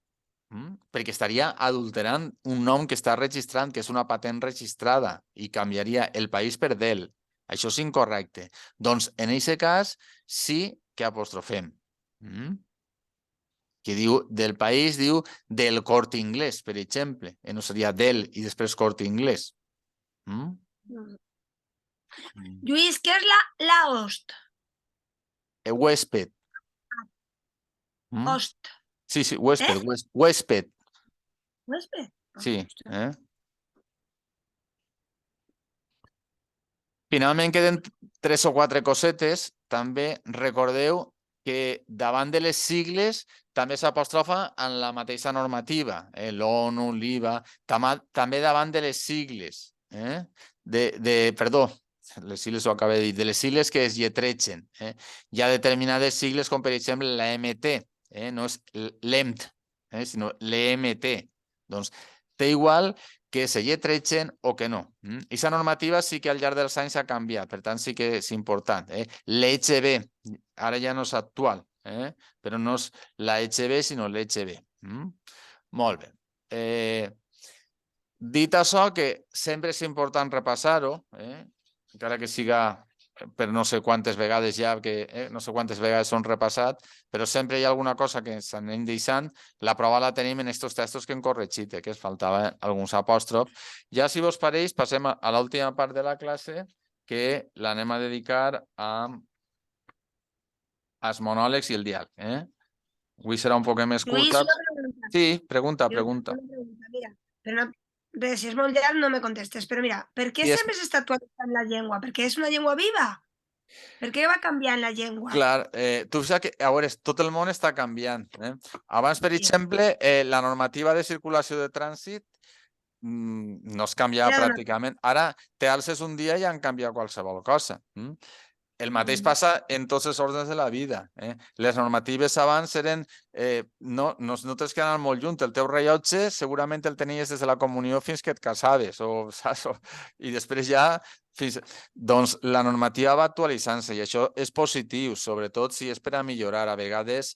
perquè estaria adulterant un nom que està registrant, que és una patent registrada, i canviaria el País per del. Això és incorrecte. Doncs en aquest cas sí que apostrofem. Que diu del País, diu del Corte Inglés, per exemple. No seria del i després Corte Inglés. Lluís, què és la host? Huésped. Host. Sí, huésped. Huésped. Huésped? Sí. Finalment queden 3 o 4 cosetes. També recordeu que davant de les sigles també s'apostrofa en la mateixa normativa, l'ONU, l'IVA, també davant de les sigles. Perdó, les sigles ho acabo de dir, de les sigles que es lletregen. Hi ha determinades sigles com per exemple la MT, no és l'EMT, sinó l'EMT. Doncs té igual que se lletregen o que no. Aquesta normativa sí que al llarg dels anys ha canviat, per tant sí que és important. L'EHB, ara ja no és actual, però no és la EHB, sinó l'EHB. Molt bé. Dit això, que sempre és important repassar-ho, encara que siga per no sé quantes vegades ja, que no sé quantes vegades són repassat, però sempre hi ha alguna cosa que s'anem deixant. La prova la tenim en aquests textos que hem corregit, que es faltava alguns apòstrofs. Ja, si vos pareix, passem a l'última part de la classe, que l'anem a dedicar als monòlegs i el diàleg. Avui serà un poc més curta. Sí, pregunta. Mira, però si és molt llarg no me contestes, però mira, per què sempre s'està actualitzant la llengua? Perquè és una llengua viva? Per què va canviant la llengua? Clar, tu saps que, a veure, tot el món està canviant. Abans, per exemple, la normativa de circulació de trànsit no es canviava pràcticament. Ara te alces un dia i han canviat qualsevol cosa. el mateix passa en tots els ordres de la vida. Les normatives abans eren... no tens que anar molt lluny. El teu rellotge segurament el tenies des de la comunió fins que et casaves. Saps? I després ja... Doncs la normativa va actualitzant-se i això és positiu, sobretot si és per a millorar. A vegades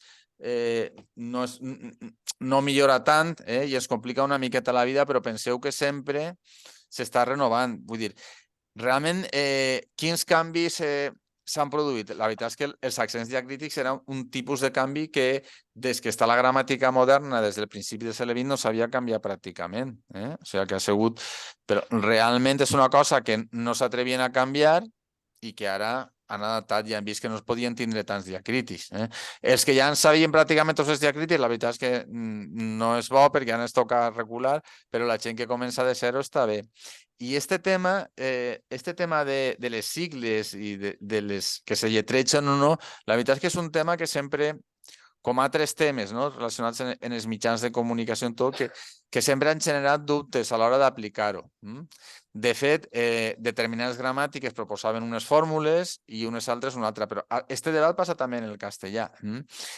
no millora tant i es complica una miqueta la vida, però penseu que sempre s'està renovant. Vull dir, realment, quins canvis s'han produït? La veritat és que els accents diacrítics eren un tipus de canvi que des que està la gramàtica moderna, des del principi del segle XX, no s'havia canviat pràcticament. O sigui que ha sigut... Però realment és una cosa que no s'atrevien a canviar i que ara han adaptat i han vist que no es podien tindre tants diacrítics. Els que ja en sabien pràcticament tots els diacrítics, la veritat és que no és bo perquè ja ens toca regular, però la gent que comença de zero està bé. I este tema de les sigles i de les que se lletrejen o no, la veritat és que és un tema que sempre, com altres temes relacionats en els mitjans de comunicació, que sempre han generat dubtes a l'hora d'aplicar-ho. De fet, determinades gramàtiques proposaven unes fórmules i unes altres una altra, però este debat passa també en el castellà.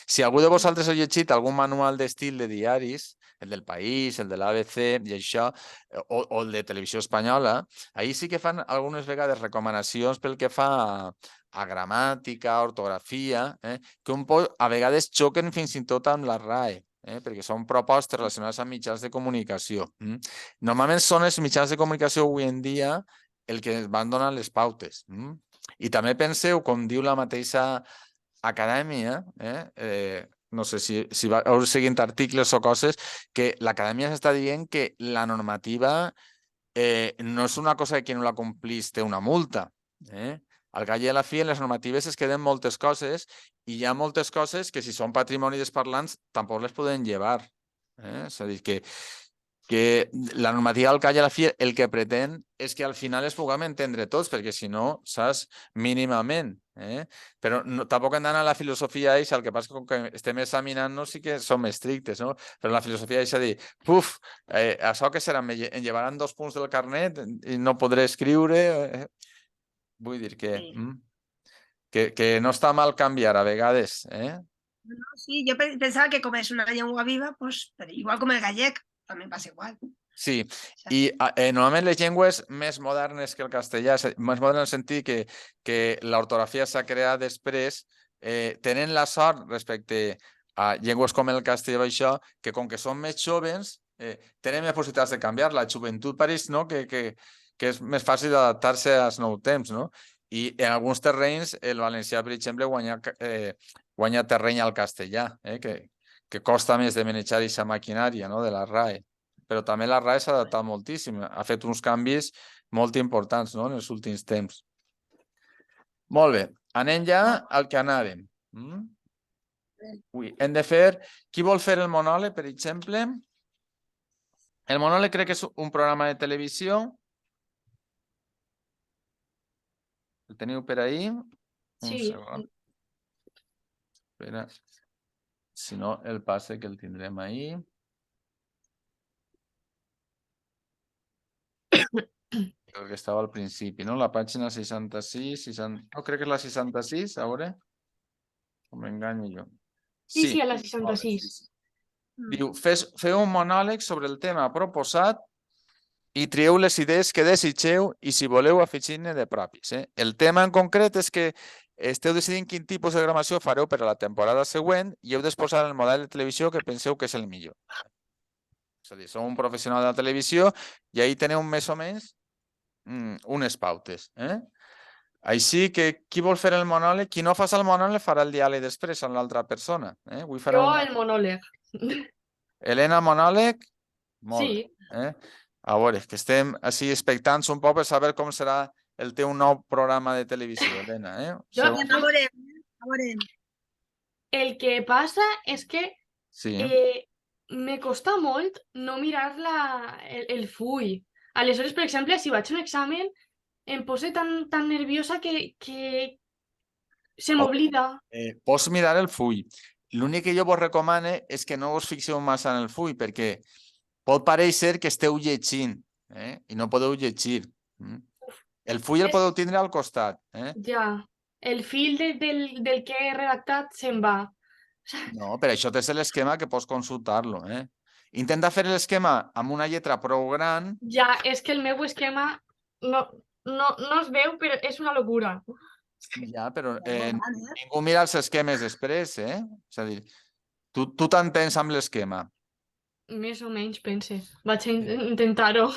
Si algú de vosaltres ha llegit algun manual d'estil de diaris, el del País, el de l'ABC i això, o el de Televisió Espanyola, ahir sí que fan algunes vegades recomanacions pel que fa a gramàtica, ortografia, que a vegades xoquen fins i tot amb la RAE, perquè són propostes relacionades amb mitjans de comunicació. Normalment són els mitjans de comunicació avui en dia el que van donar les pautes. I també penseu, com diu la mateixa acadèmia, no sé si heu seguint articles o coses, que l'acadèmia s'està dient que la normativa no és una cosa que qui no la complís té una multa. Al cap i a la fi, en les normatives es queden moltes coses i hi ha moltes coses que si són patrimoni dels parlants tampoc les poden llevar. És a dir, que la normativa al cap i a la fi el que pretén és que al final es puguem entendre tots, perquè si no, saps, mínimament. Però tampoc hem d'anar a la filosofia eixa, el que passa que estem examinant-nos sí que som estrictes, no? Però la filosofia eixa dir, això que serà, em llevaran 2 punts del carnet i no podré escriure... Vull dir que no està mal canviar a vegades. No, sí, jo pensava que com és una llengua viva, pues, igual com el gallec, també passa igual. Sí, i normalment les llengües més modernes que el castellà, més modernes en el sentit que l'ortografia s'ha creat després, tenen la sort respecte a llengües com el castellà, això, que com que són més joves, tenen més possibilitats de canviar. La joventut pareix que és més fàcil d'adaptar-se als nous temps, no? I en alguns terrenys, el valencià, per exemple, guanya terreny al castellà, que costa més de manejar aquesta maquinària de la RAE. Però també la RAE s'ha adaptat moltíssim, ha fet uns canvis molt importants en els últims temps. Molt bé, anem ja al que anàvem. Hem de fer... Qui vol fer el monòleg, per exemple? El monòleg crec que és un programa de televisió. El teniu per ahí? Sí. Un segon. Espera. Si no, el passe que el tindrem ahí. El que estava al principi, no? La pàgina 66, no, crec que és la 66, a veure. O m'enganyo jo. Sí, a la 66. Diu, feu un monòleg sobre el tema proposat i trieu les idees que desitgeu i si voleu afegir-ne de propis. El tema en concret és que esteu decidint quin tipus de gravació fareu per a la temporada següent i heu d'exposar el model de televisió que penseu que és el millor. És a dir, sou un professional de la televisió i ahí teniu més o menys unes pautes. Així que qui vol fer el monòleg, qui no faci el monòleg farà el diàleg després amb l'altra persona. Jo el monòleg. Helena, monòleg? Molt Sí. bé. A veure, que estem així expectants un poc per saber com serà el teu nou programa de televisió, Helena. Ja veurem. El que passa és que Sí. me costa molt no mirar el full. Aleshores, per exemple, si vaig a un examen, em poso tan nerviosa que se m'oblida. Pots mirar el full. L'únic que jo vos recomano és que no us fixeu massa en el full, perquè pot parèixer que esteu llegint i no podeu llegir. El full el podeu tindre al costat. Ja. el fil del que he redactat se'n va. No, per això tens l'esquema que pots consultar-lo. Intenta fer l'esquema amb una lletra prou gran. Ja, és que el meu esquema no es veu, però és una locura. Ja, però Molt gran, ningú mira els esquemes després, És a dir, tu t'entens amb l'esquema. Més o menys, pense. Vaig intentar-ho.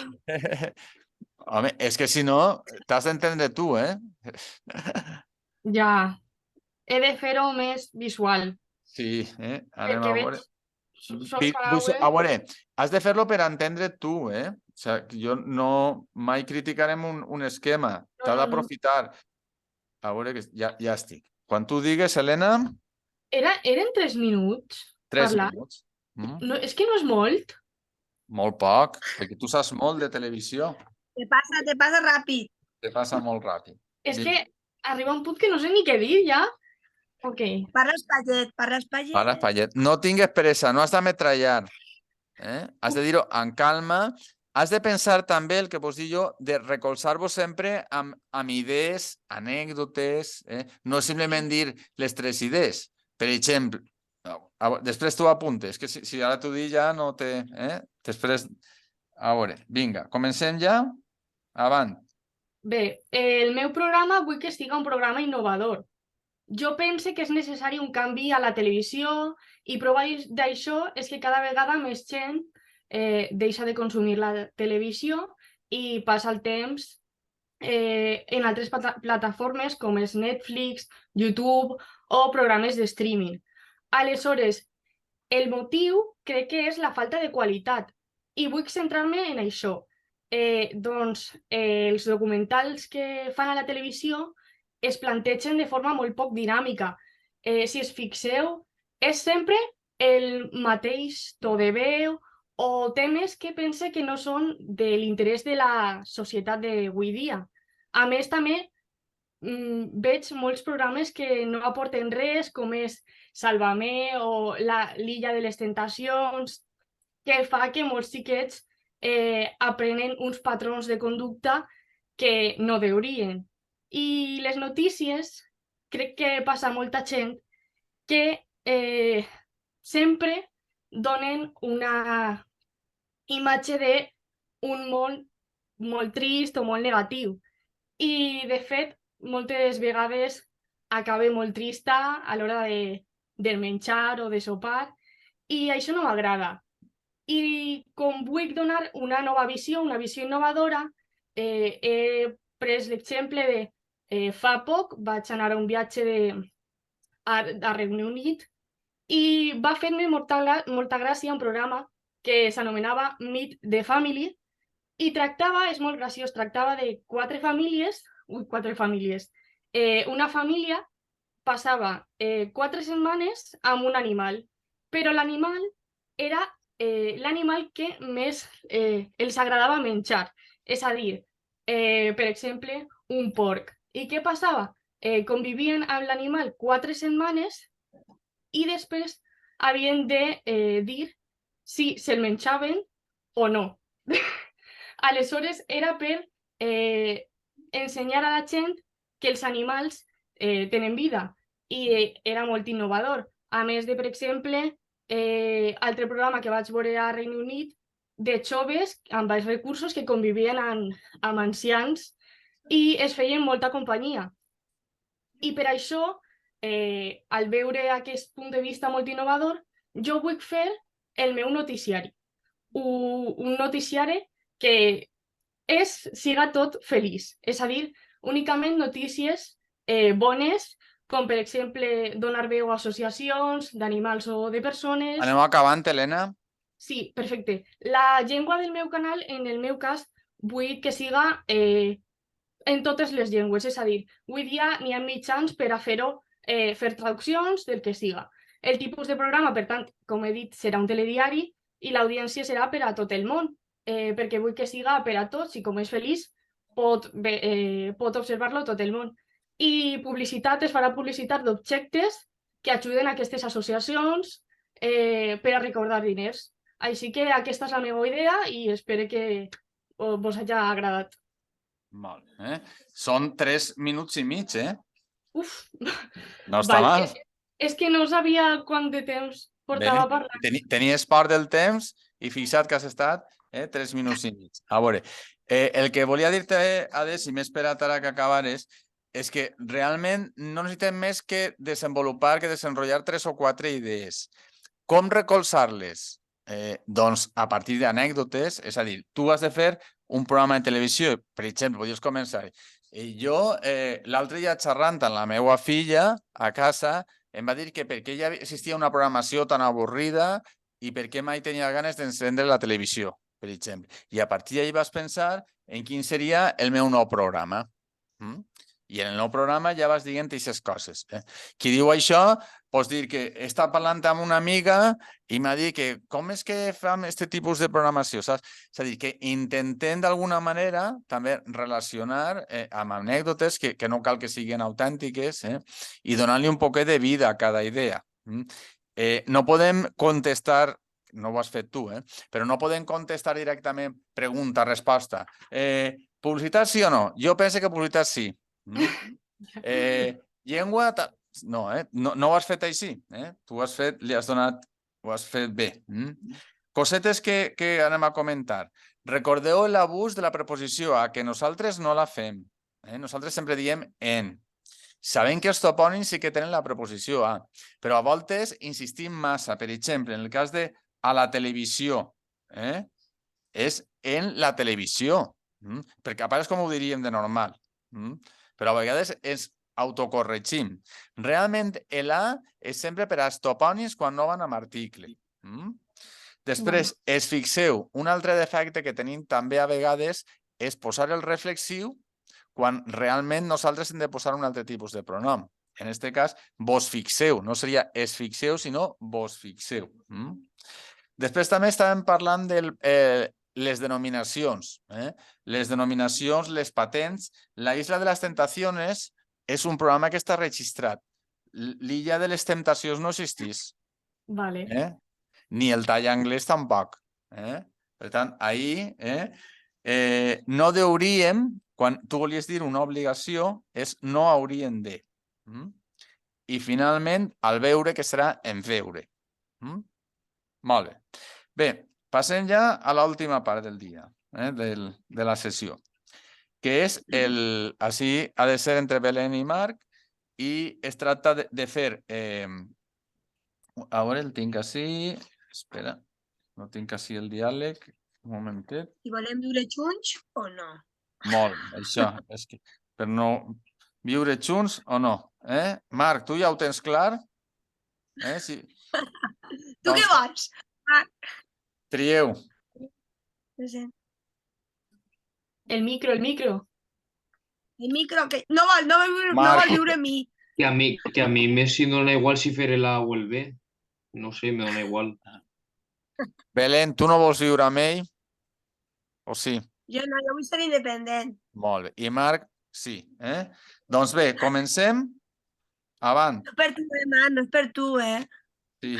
Home, és que si no, t'has d'entendre tu, Ja. He de fer-ho més visual. Sí, anem Perquè a veig veure. sols paraules. A veure, has de fer-lo per entendre tu, O sigui, jo no mai criticarem un esquema. T'ha no. d'aprofitar. A veure, que ja estic. Quan tu digues, Helena, Eren 3 minuts 3 parlar? minuts. No, és que no és molt. Molt poc, perquè tu saps molt de televisió. Te passa ràpid. Te passa molt ràpid. És que arriba un punt que no sé ni què dir, ja. Ok. Parles pallet, parles pallet. Para, Pallet. No tingues pressa, no has d'ametrallar. Has de dir-ho amb calma. Has de pensar també, el que vos dic jo, de recolzar-vos sempre amb idees, anècdotes. No simplement dir les 3 idees. Per exemple, després tu apuntes, que si ara t'ho dic ja no té... Després, a veure, vinga, comencem ja? Avant. Bé, el meu programa vull que siga un programa innovador. Jo pense que és necessari un canvi a la televisió i prova d'això és que cada vegada més gent deixa de consumir la televisió i passa el temps en altres plataformes com és Netflix, YouTube o programes de streaming. Aleshores, el motiu crec que és la falta de qualitat i vull centrar-me en això. Els documentals que fan a la televisió es plantegen de forma molt poc dinàmica. Si es fixeu, és sempre el mateix to de veu o temes que pense que no són de l'interès de la societat d'avui dia. A més, també veig molts programes que no aporten res, com és Sálvame o l'Illa de les Tentacions, que fa que molts xiquets aprenen uns patrons de conducta que no deurien. I les notícies, crec que passa a molta gent que sempre donen una imatge d'un món molt trist o molt negatiu. I, de fet, moltes vegades acaba molt trista a l'hora de menjar o de sopar i això no m'agrada. I com vull donar una nova visió, una visió innovadora, he pres l'exemple de fa poc vaig anar a un viatge a Regne Unit i va fer-me molta gràcia un programa que s'anomenava Meet the Family i tractava, és molt graciós, tractava de 4 famílies. Una família passava 4 setmanes amb un animal, però l'animal era l'animal que més els agradava menjar, és a dir, per exemple, un porc. I què passava? Convivien amb l'animal 4 setmanes i després havien de dir si se'l menjaven o no. Aleshores, era per ensenyar a la gent que els animals tenen vida i era molt innovador. A més de, per exemple, altre programa que vaig veure a Regne Unit de joves amb baix recursos que convivien amb ancians i es feien molta companyia. I per això, al veure aquest punt de vista molt innovador, jo vull fer el meu noticiari. Un noticiari que siga tot feliç, és a dir, únicament notícies bones, com per exemple donar veu a associacions d'animals o de persones. Anem acabant, Helena. Sí, perfecte. La llengua del meu canal, en el meu cas, vull que siga en totes les llengües, és a dir, avui dia n'hi ha mitjans per a fer-ho, fer traduccions del que siga. El tipus de programa, per tant, com he dit, serà un telediari i l'audiència serà per a tot el món, perquè vull que siga per a tots i com és feliç pot observar-lo tot el món. I publicitat, es farà publicitat d'objectes que ajuden a aquestes associacions per a recordar diners. Així que aquesta és la meva idea i espero que vos hagi agradat. Molt bé. Són 3 minuts i mig, Uf, No està vale. mal. És que no sabia quant de temps portava parlant. Tenies part del temps i fixa't que has estat 3 minuts i mig. A veure, el que volia dir-te, Ades, i m'he esperat ara que acabares, és que realment no necessitem més que desenvolupar 3 o 4 idees. Com recolzar-les? Doncs a partir d'anècdotes, és a dir, tu has de fer un programa de televisió, per exemple, podries començar. Jo, l'altre dia xerrant amb la meva filla a casa, em va dir que per què ja existia una programació tan avorrida i per què mai tenia ganes d'encendre la televisió, per exemple. I a partir d'ahir vas pensar en quin seria el meu nou programa. I en el nou programa ja vas dient aquestes coses. Qui diu això, pots dir que està parlant amb una amiga i m'ha dit que com és que fem aquest tipus de programació, saps? És a dir, que intentem d'alguna manera també relacionar amb anècdotes que no cal que siguin autèntiques i donar-li un poquet de vida a cada idea. No podem contestar, no ho has fet tu, però no podem contestar directament pregunta-resposta. Publicitat sí o no? Jo penso que publicitat sí. Llengua... No, no ho has fet així. Tu has fet, li has donat, ho has fet bé. Cosetes que anem a comentar. Recordeu l'abús de la preposició a, que nosaltres no la fem. Nosaltres sempre diem en. Sabem que els topònims sí que tenen la preposició a, però a voltes insistim massa. Per exemple, en el cas de a la televisió, és en la televisió, perquè a part és com ho diríem de normal, però a vegades és autocorregim. Realment l'A és sempre per als topònims quan no van amb article. Després, es fixeu, un altre defecte que tenim també a vegades és posar el reflexiu quan realment nosaltres hem de posar un altre tipus de pronom. En aquest cas, vos fixeu. No seria es fixeu, sinó vos fixeu. Després també estàvem parlant de les denominacions. Les denominacions, les patents. La Isla de les Tentaciones és un programa que està registrat. L'Illa de les Temptacions no existís. Vale. Ni el tall anglès tampoc. Per tant, ahir no deuríem, quan tu volies dir una obligació, és no haurien de. I finalment, al veure, que serà en veure. Molt bé. Bé, passem ja a l'última part del dia, de la sessió, que és així ha de ser entre Belén i Marc, i es tracta de fer... A veure, el tinc així... Espera, no tinc així el diàleg. Un momentet. I volem viure junts o no? Molt, això. És que per no viure junts o no. Marc, tu ja ho tens clar? Sí. Tu què vols? Trieu. El micro. El micro, que no vol viure amb mi. Que a mí me dona igual si fer el A o el B. No sé, me dona igual. Belén, tu no vols viure amb ell? O sí? Jo no, jo vull ser independent. Molt bé. I Marc, sí. Doncs bé, comencem. Avant. No per tu, Marc, no és per tu, Sí.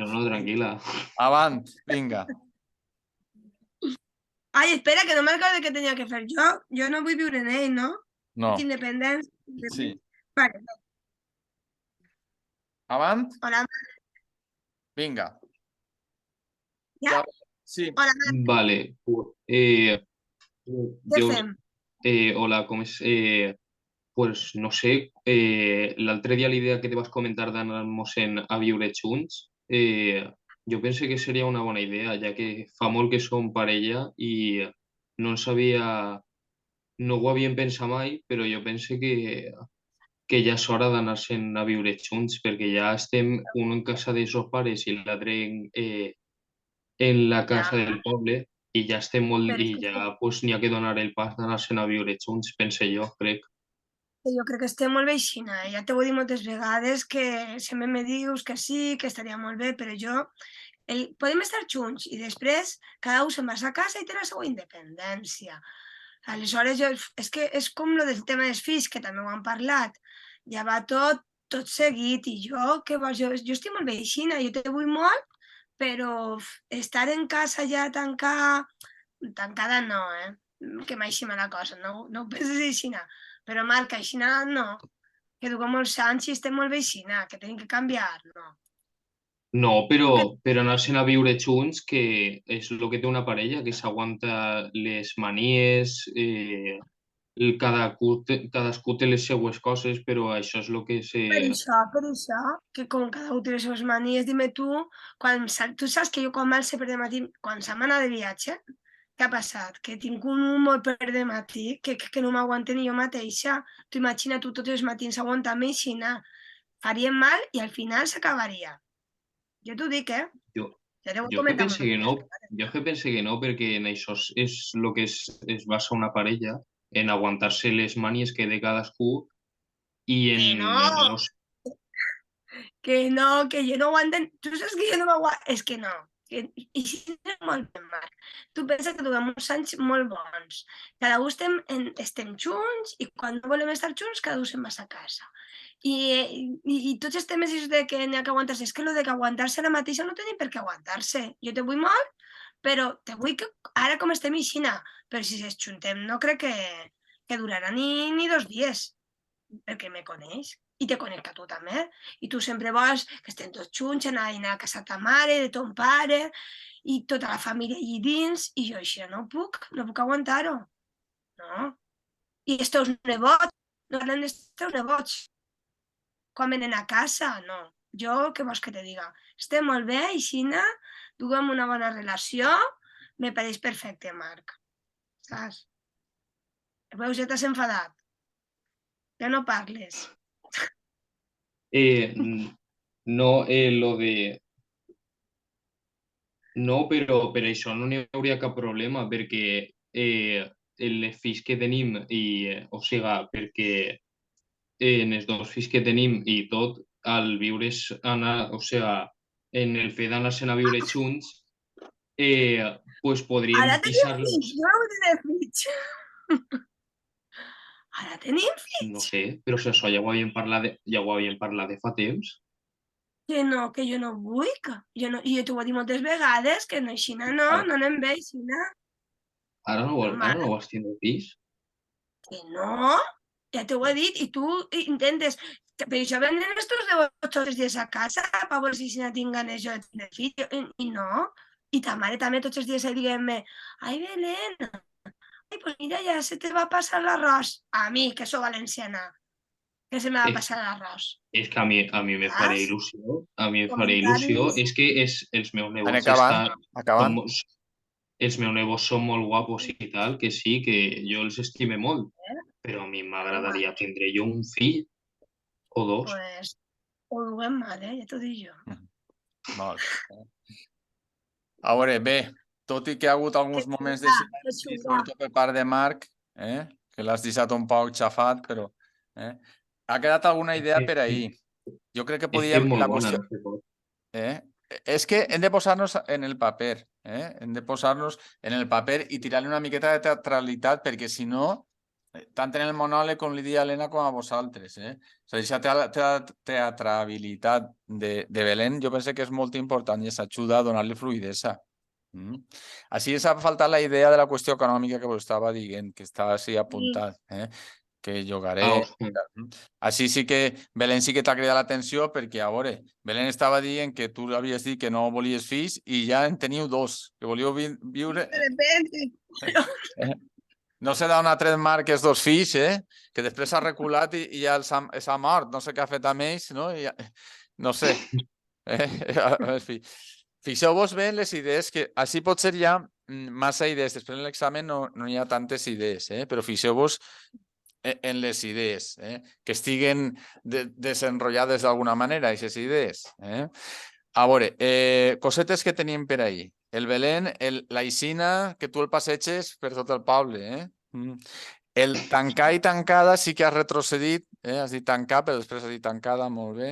No, tranquil·la. Avant, vinga. Ai, espera, que no me'n recordo què tenia que fer jo. Jo no vull viure en ell, no? No. Independent. Sí. Vale. Avant? Hola. Vinga. Ja? Sí. Hola, Vale. què fem? Hola, com és? Pues no sé, l'altre dia l'idea que te vas comentar d'anar-nos a viure junts, jo penso que seria una bona idea, ja que fa molt que som parella i no ho havíem pensat mai, però jo penso que ja és hora d'anar-se'n a viure junts, perquè ja estem un en casa de sos pares i l'altre en la casa del poble, i ja estem molt, i ja pues, n'hi ha que donar el pas d'anar-se'n a viure junts, pense jo, crec. Jo crec que estem molt bé així, ja t'ho he dit moltes vegades, que sempre me dius que sí, que estaria molt bé, però jo... Podem estar junts i després cada un se'n va a sa casa i té la seva independència. Aleshores, és que és com el del tema dels fills, que també ho han parlat. Ja va tot seguit i jo, què vols? Jo estic molt bé així, jo te vull molt, però estar en casa ja tancada no, que m'aixima la cosa, no ho penses així, però Marc, així no. que duguem molts anys i estem molt bé així, que tenim que canviar, no. No, però anar-se'n a viure junts, que és el que té una parella, que s'aguanta les manies, cadascú té les seues coses, però això és el que Per això, que com cada un té les seves manies, dime tu, tu saps que jo quan vaig ser per matí, quan se'm anar de viatge, què ha passat? Que tinc un humor per de matí que no m'aguanten ni jo mateixa. Tu imagina tu tots els matins aguantar-me així, faríem mal i al final s'acabaria. Jo t'ho dic, Jo, Ja t'ho he jo que comentat pense que no, moltes vegades. jo que pense que no, perquè en això és el que es basa una parella, en aguantar-se les manies que té cadascú i en Que no, no sé, que jo no aguanten... Tu saps que jo no m'aguanto... És que no. I si és molt ben mal. Tu pensa que duguem uns anys molt bons. Cada un estem junts i quan no volem estar junts, cada un se'n va a casa. I tots els temes de que n'hi ha que aguantar-se, és que lo de que aguantar-se ara mateixa no tenim per què aguantar-se. Jo te vull molt, però te vull que ara com estem així, però si ens juntem no crec que durarà ni 2 dies, perquè me coneix i te conec a tu també. I tu sempre vols que estem tots junts, anar a casa de ta mare, de ton pare, i tota la família allà dins, i jo així no puc aguantar-ho. No? I els teus nebots, no parlem dels teus nebots. Quan venen a casa, no. Jo, què vols que te diga? Estem molt bé, aixina, duguem una bona relació, me pareix perfecte, Marc. Saps? Veus, ja t'has enfadat. Ja no parles. no, lo de... No, però per això no n'hi hauria cap problema, perquè els fills que tenim, o sigui, perquè en els 2 fills que tenim i tot, al viure's anar, o sigui, en el fet d'anar-se'n a viure junts, pues podríem Ara tenim deixar-lo, fills, jo no tenim fills. Ara tenim no fills. sé, però si això ja ho havíem parlat de fa temps. Que jo no vull, jo t'ho he dit moltes vegades, que no, així no anem bé, així no. Ara no vols tindre fills? Que no, ja t'ho he dit, i tu intentes... Per això venen els teus tots els dies a casa, per veure si no tinc ganes jo de tindre fills, i no. I ta mare també tots els dies diguem-me, ai, Belén, ai, pues mira, ja se te va passar l'arròs. A mi, que sóc valenciana, que se me va passar l'arròs. És que a mi me faria il·lusió, Comentaris. és que els meus Han nebots acabant. els meus nebots són molt guapos i tal, que sí, que jo els estime molt, però a mi m'agradaria tindre jo un fill o 2. Pues ho duguem mal, ja t'ho dic jo. Molt. A veure, bé, tot i que hi ha hagut alguns moments de silenci, sobretot per part de Marc, que l'has deixat un poc xafat, però ha quedat alguna idea per ahir. Jo crec que És que és podíem... molt La bona, qüestió... no sé com. És que hem de posar-nos en el paper, hem de posar-nos en el paper i tirar-li una miqueta de teatralitat, perquè si no, tant en el monòleg com li dia a Helena com a vosaltres. És a dir, aquesta teatrabilitat de Belén jo penso que és molt important i ens ajuda a donar-li fluïdesa. Així ens ha faltat la idea de la qüestió econòmica que vos estava dient, que està així apuntat, que llogaré. Així sí que Belén sí que t'ha cridat l'atenció perquè, a veure, Belén estava dient que tu havies dit que no volies fills i ja en teniu 2, que volíeu viure... De repente. No sé d'on ha tret Marc els 2 fills, que després s'ha reculat i ja s'ha mort. No sé què ha fet amb ells, no? No sé. Fixeu-vos bé en les idees, que així potser hi ha massa idees. Després en l'examen no hi ha tantes idees, però fixeu-vos en les idees, que estiguen desenrotllades d'alguna manera, aquestes idees. A veure, cosetes que tenim per ahir. El Belén, la Isina, que tu el passeges per tot el poble. El tancar i tancada sí que has retrocedit, has dit tancar, però després has dit tancada, molt bé.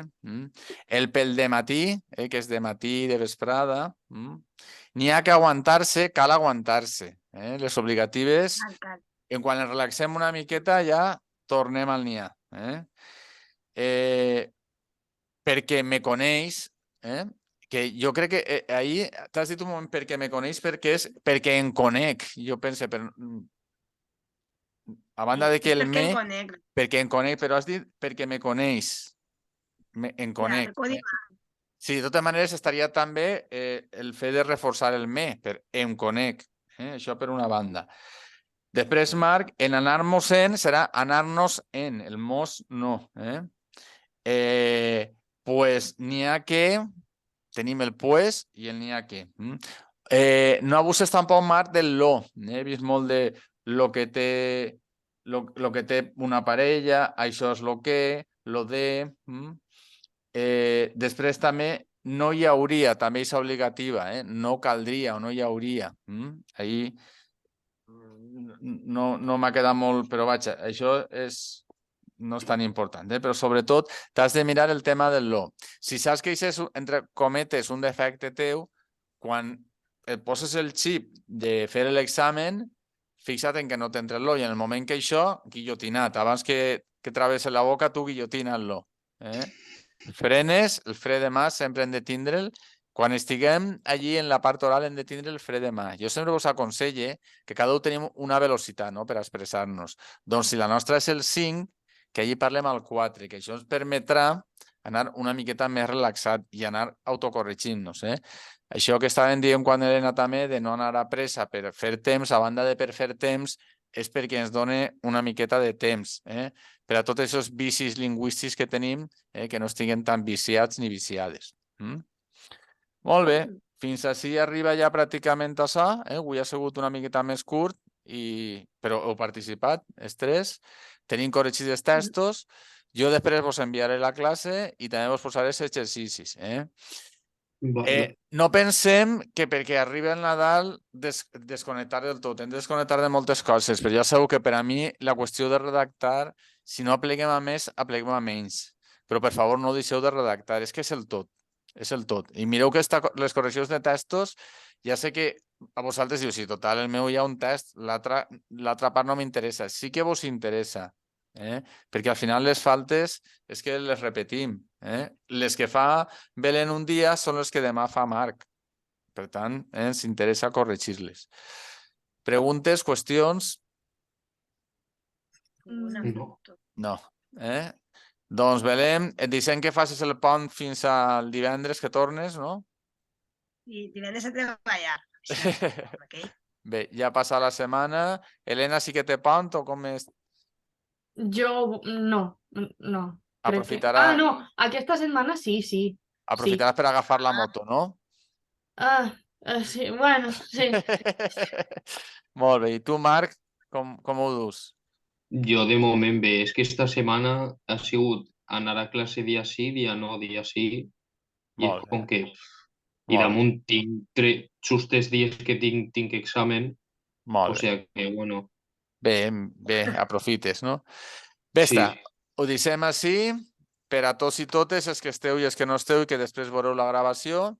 El pel de matí, que és de matí, de vesprada. N'hi ha que aguantar-se, cal aguantar-se. Les obligatives, quan ens relaxem una miqueta ja tornem al n'hi ha. Perquè me coneix, que jo crec que ahir t'has dit un moment perquè me coneix, perquè en conec. Jo penso, però... A banda de que el Perquè em me, conec. perquè em conec, però has dit perquè me coneix. Em Clar, conec. el codi Sí, de totes maneres estaria també el fet de reforçar el me, per em conec. Això per una banda. Després, Marc, en anar-nos-en serà anar-nos-en, el mos no. Pues n'hi ha que, tenim el pues i el n'hi ha que. No abuses tampoc, Marc, del lo. He vist molt de lo que té una parella, això és lo que, lo de... Després també no hi hauria, també és obligativa, no caldria o no hi hauria. Ahí no m'ha quedat molt, però vaja, això no és tan important, però sobretot t'has de mirar el tema del lo. Si saps que això és, entre cometes, un defecte teu, quan et poses el xip de fer l'examen, fixa't en que no t'entra el lo, i en el moment que això, guillotinat, abans que travessi la boca, tu guillotina-lo. Frenes, el fre de mà sempre hem de tindre'l. Quan estiguem allí en la part oral hem de tindre el fre de mà. Jo sempre us aconselle que cada un tenim una velocitat, no?, per expressar-nos. Doncs si la nostra és el 5, que allí parlem al 4, que això ens permetrà anar una miqueta més relaxat i anar autocorregint-nos. Això que estàvem dient quan Helena també, de no anar a pressa per fer temps, a banda de per fer temps, és perquè ens dona una miqueta de temps, per a tots aquests vicis lingüístics que tenim, que no estiguen tan viciats ni viciades. Molt bé, fins ací arriba ja pràcticament això. Avui ha sigut una miqueta més curt, però heu participat, els tres. Tenim corregits els textos. Jo després vos enviaré la classe i també vos posaré els exercicis. Vale. No pensem que perquè arriba el Nadal desconnectar del tot. Hem de desconnectar de moltes coses, però ja sabeu que per a mi la qüestió de redactar, si no apleguem a més, apleguem a menys. Però per favor no deixeu de redactar, és que és el tot. És el tot. I mireu que les correccions de textos, ja sé que a vosaltres diu, sí, total, el meu hi ha un test, l'altra part no m'interessa. Sí que vos interessa, perquè al final les faltes és que les repetim. Les que fa Belén un dia són les que demà fa Marc. Per tant, ens interessa corregir-les. Preguntes, qüestions? No. No. Doncs, Belén, et deixem que facis el pont fins al divendres que tornes, no? i divendres a treballar. Bé, ja passa la setmana. Helena sí que té pont o com és? Jo no. Aprofitarà... no, aquesta setmana sí. Aprofitaràs per agafar la moto, no? Sí, bueno, sí. Molt bé. I tu, Marc, com ho dus? Jo de moment bé, és que esta setmana ha sigut anar a classe dia sí, dia no, dia sí, i és Molt bé. com que... I Molt bé. damunt tinc justos dies que tinc examen, Molt o bé. sigui que, bueno... Bé, aprofites, no? Bé Sí. està, ho deixem així per a tots i totes, els que esteu i els que no esteu i que després veureu la gravació.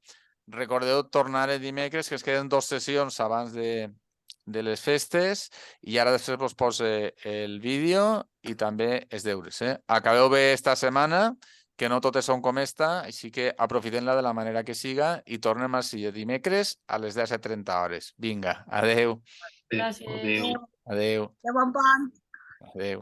Recordeu tornar el dimecres, que es queden 2 sessions abans de les festes, i ara després vos poso el vídeo i també els deures. Acabeu bé esta setmana, que no totes són com esta, així que aprofitem-la de la manera que siga i tornem així el dimecres a les 10:30 hores. Vinga, adeu. Gràcies. Adéu. Adeu. De bon pont. Adeu.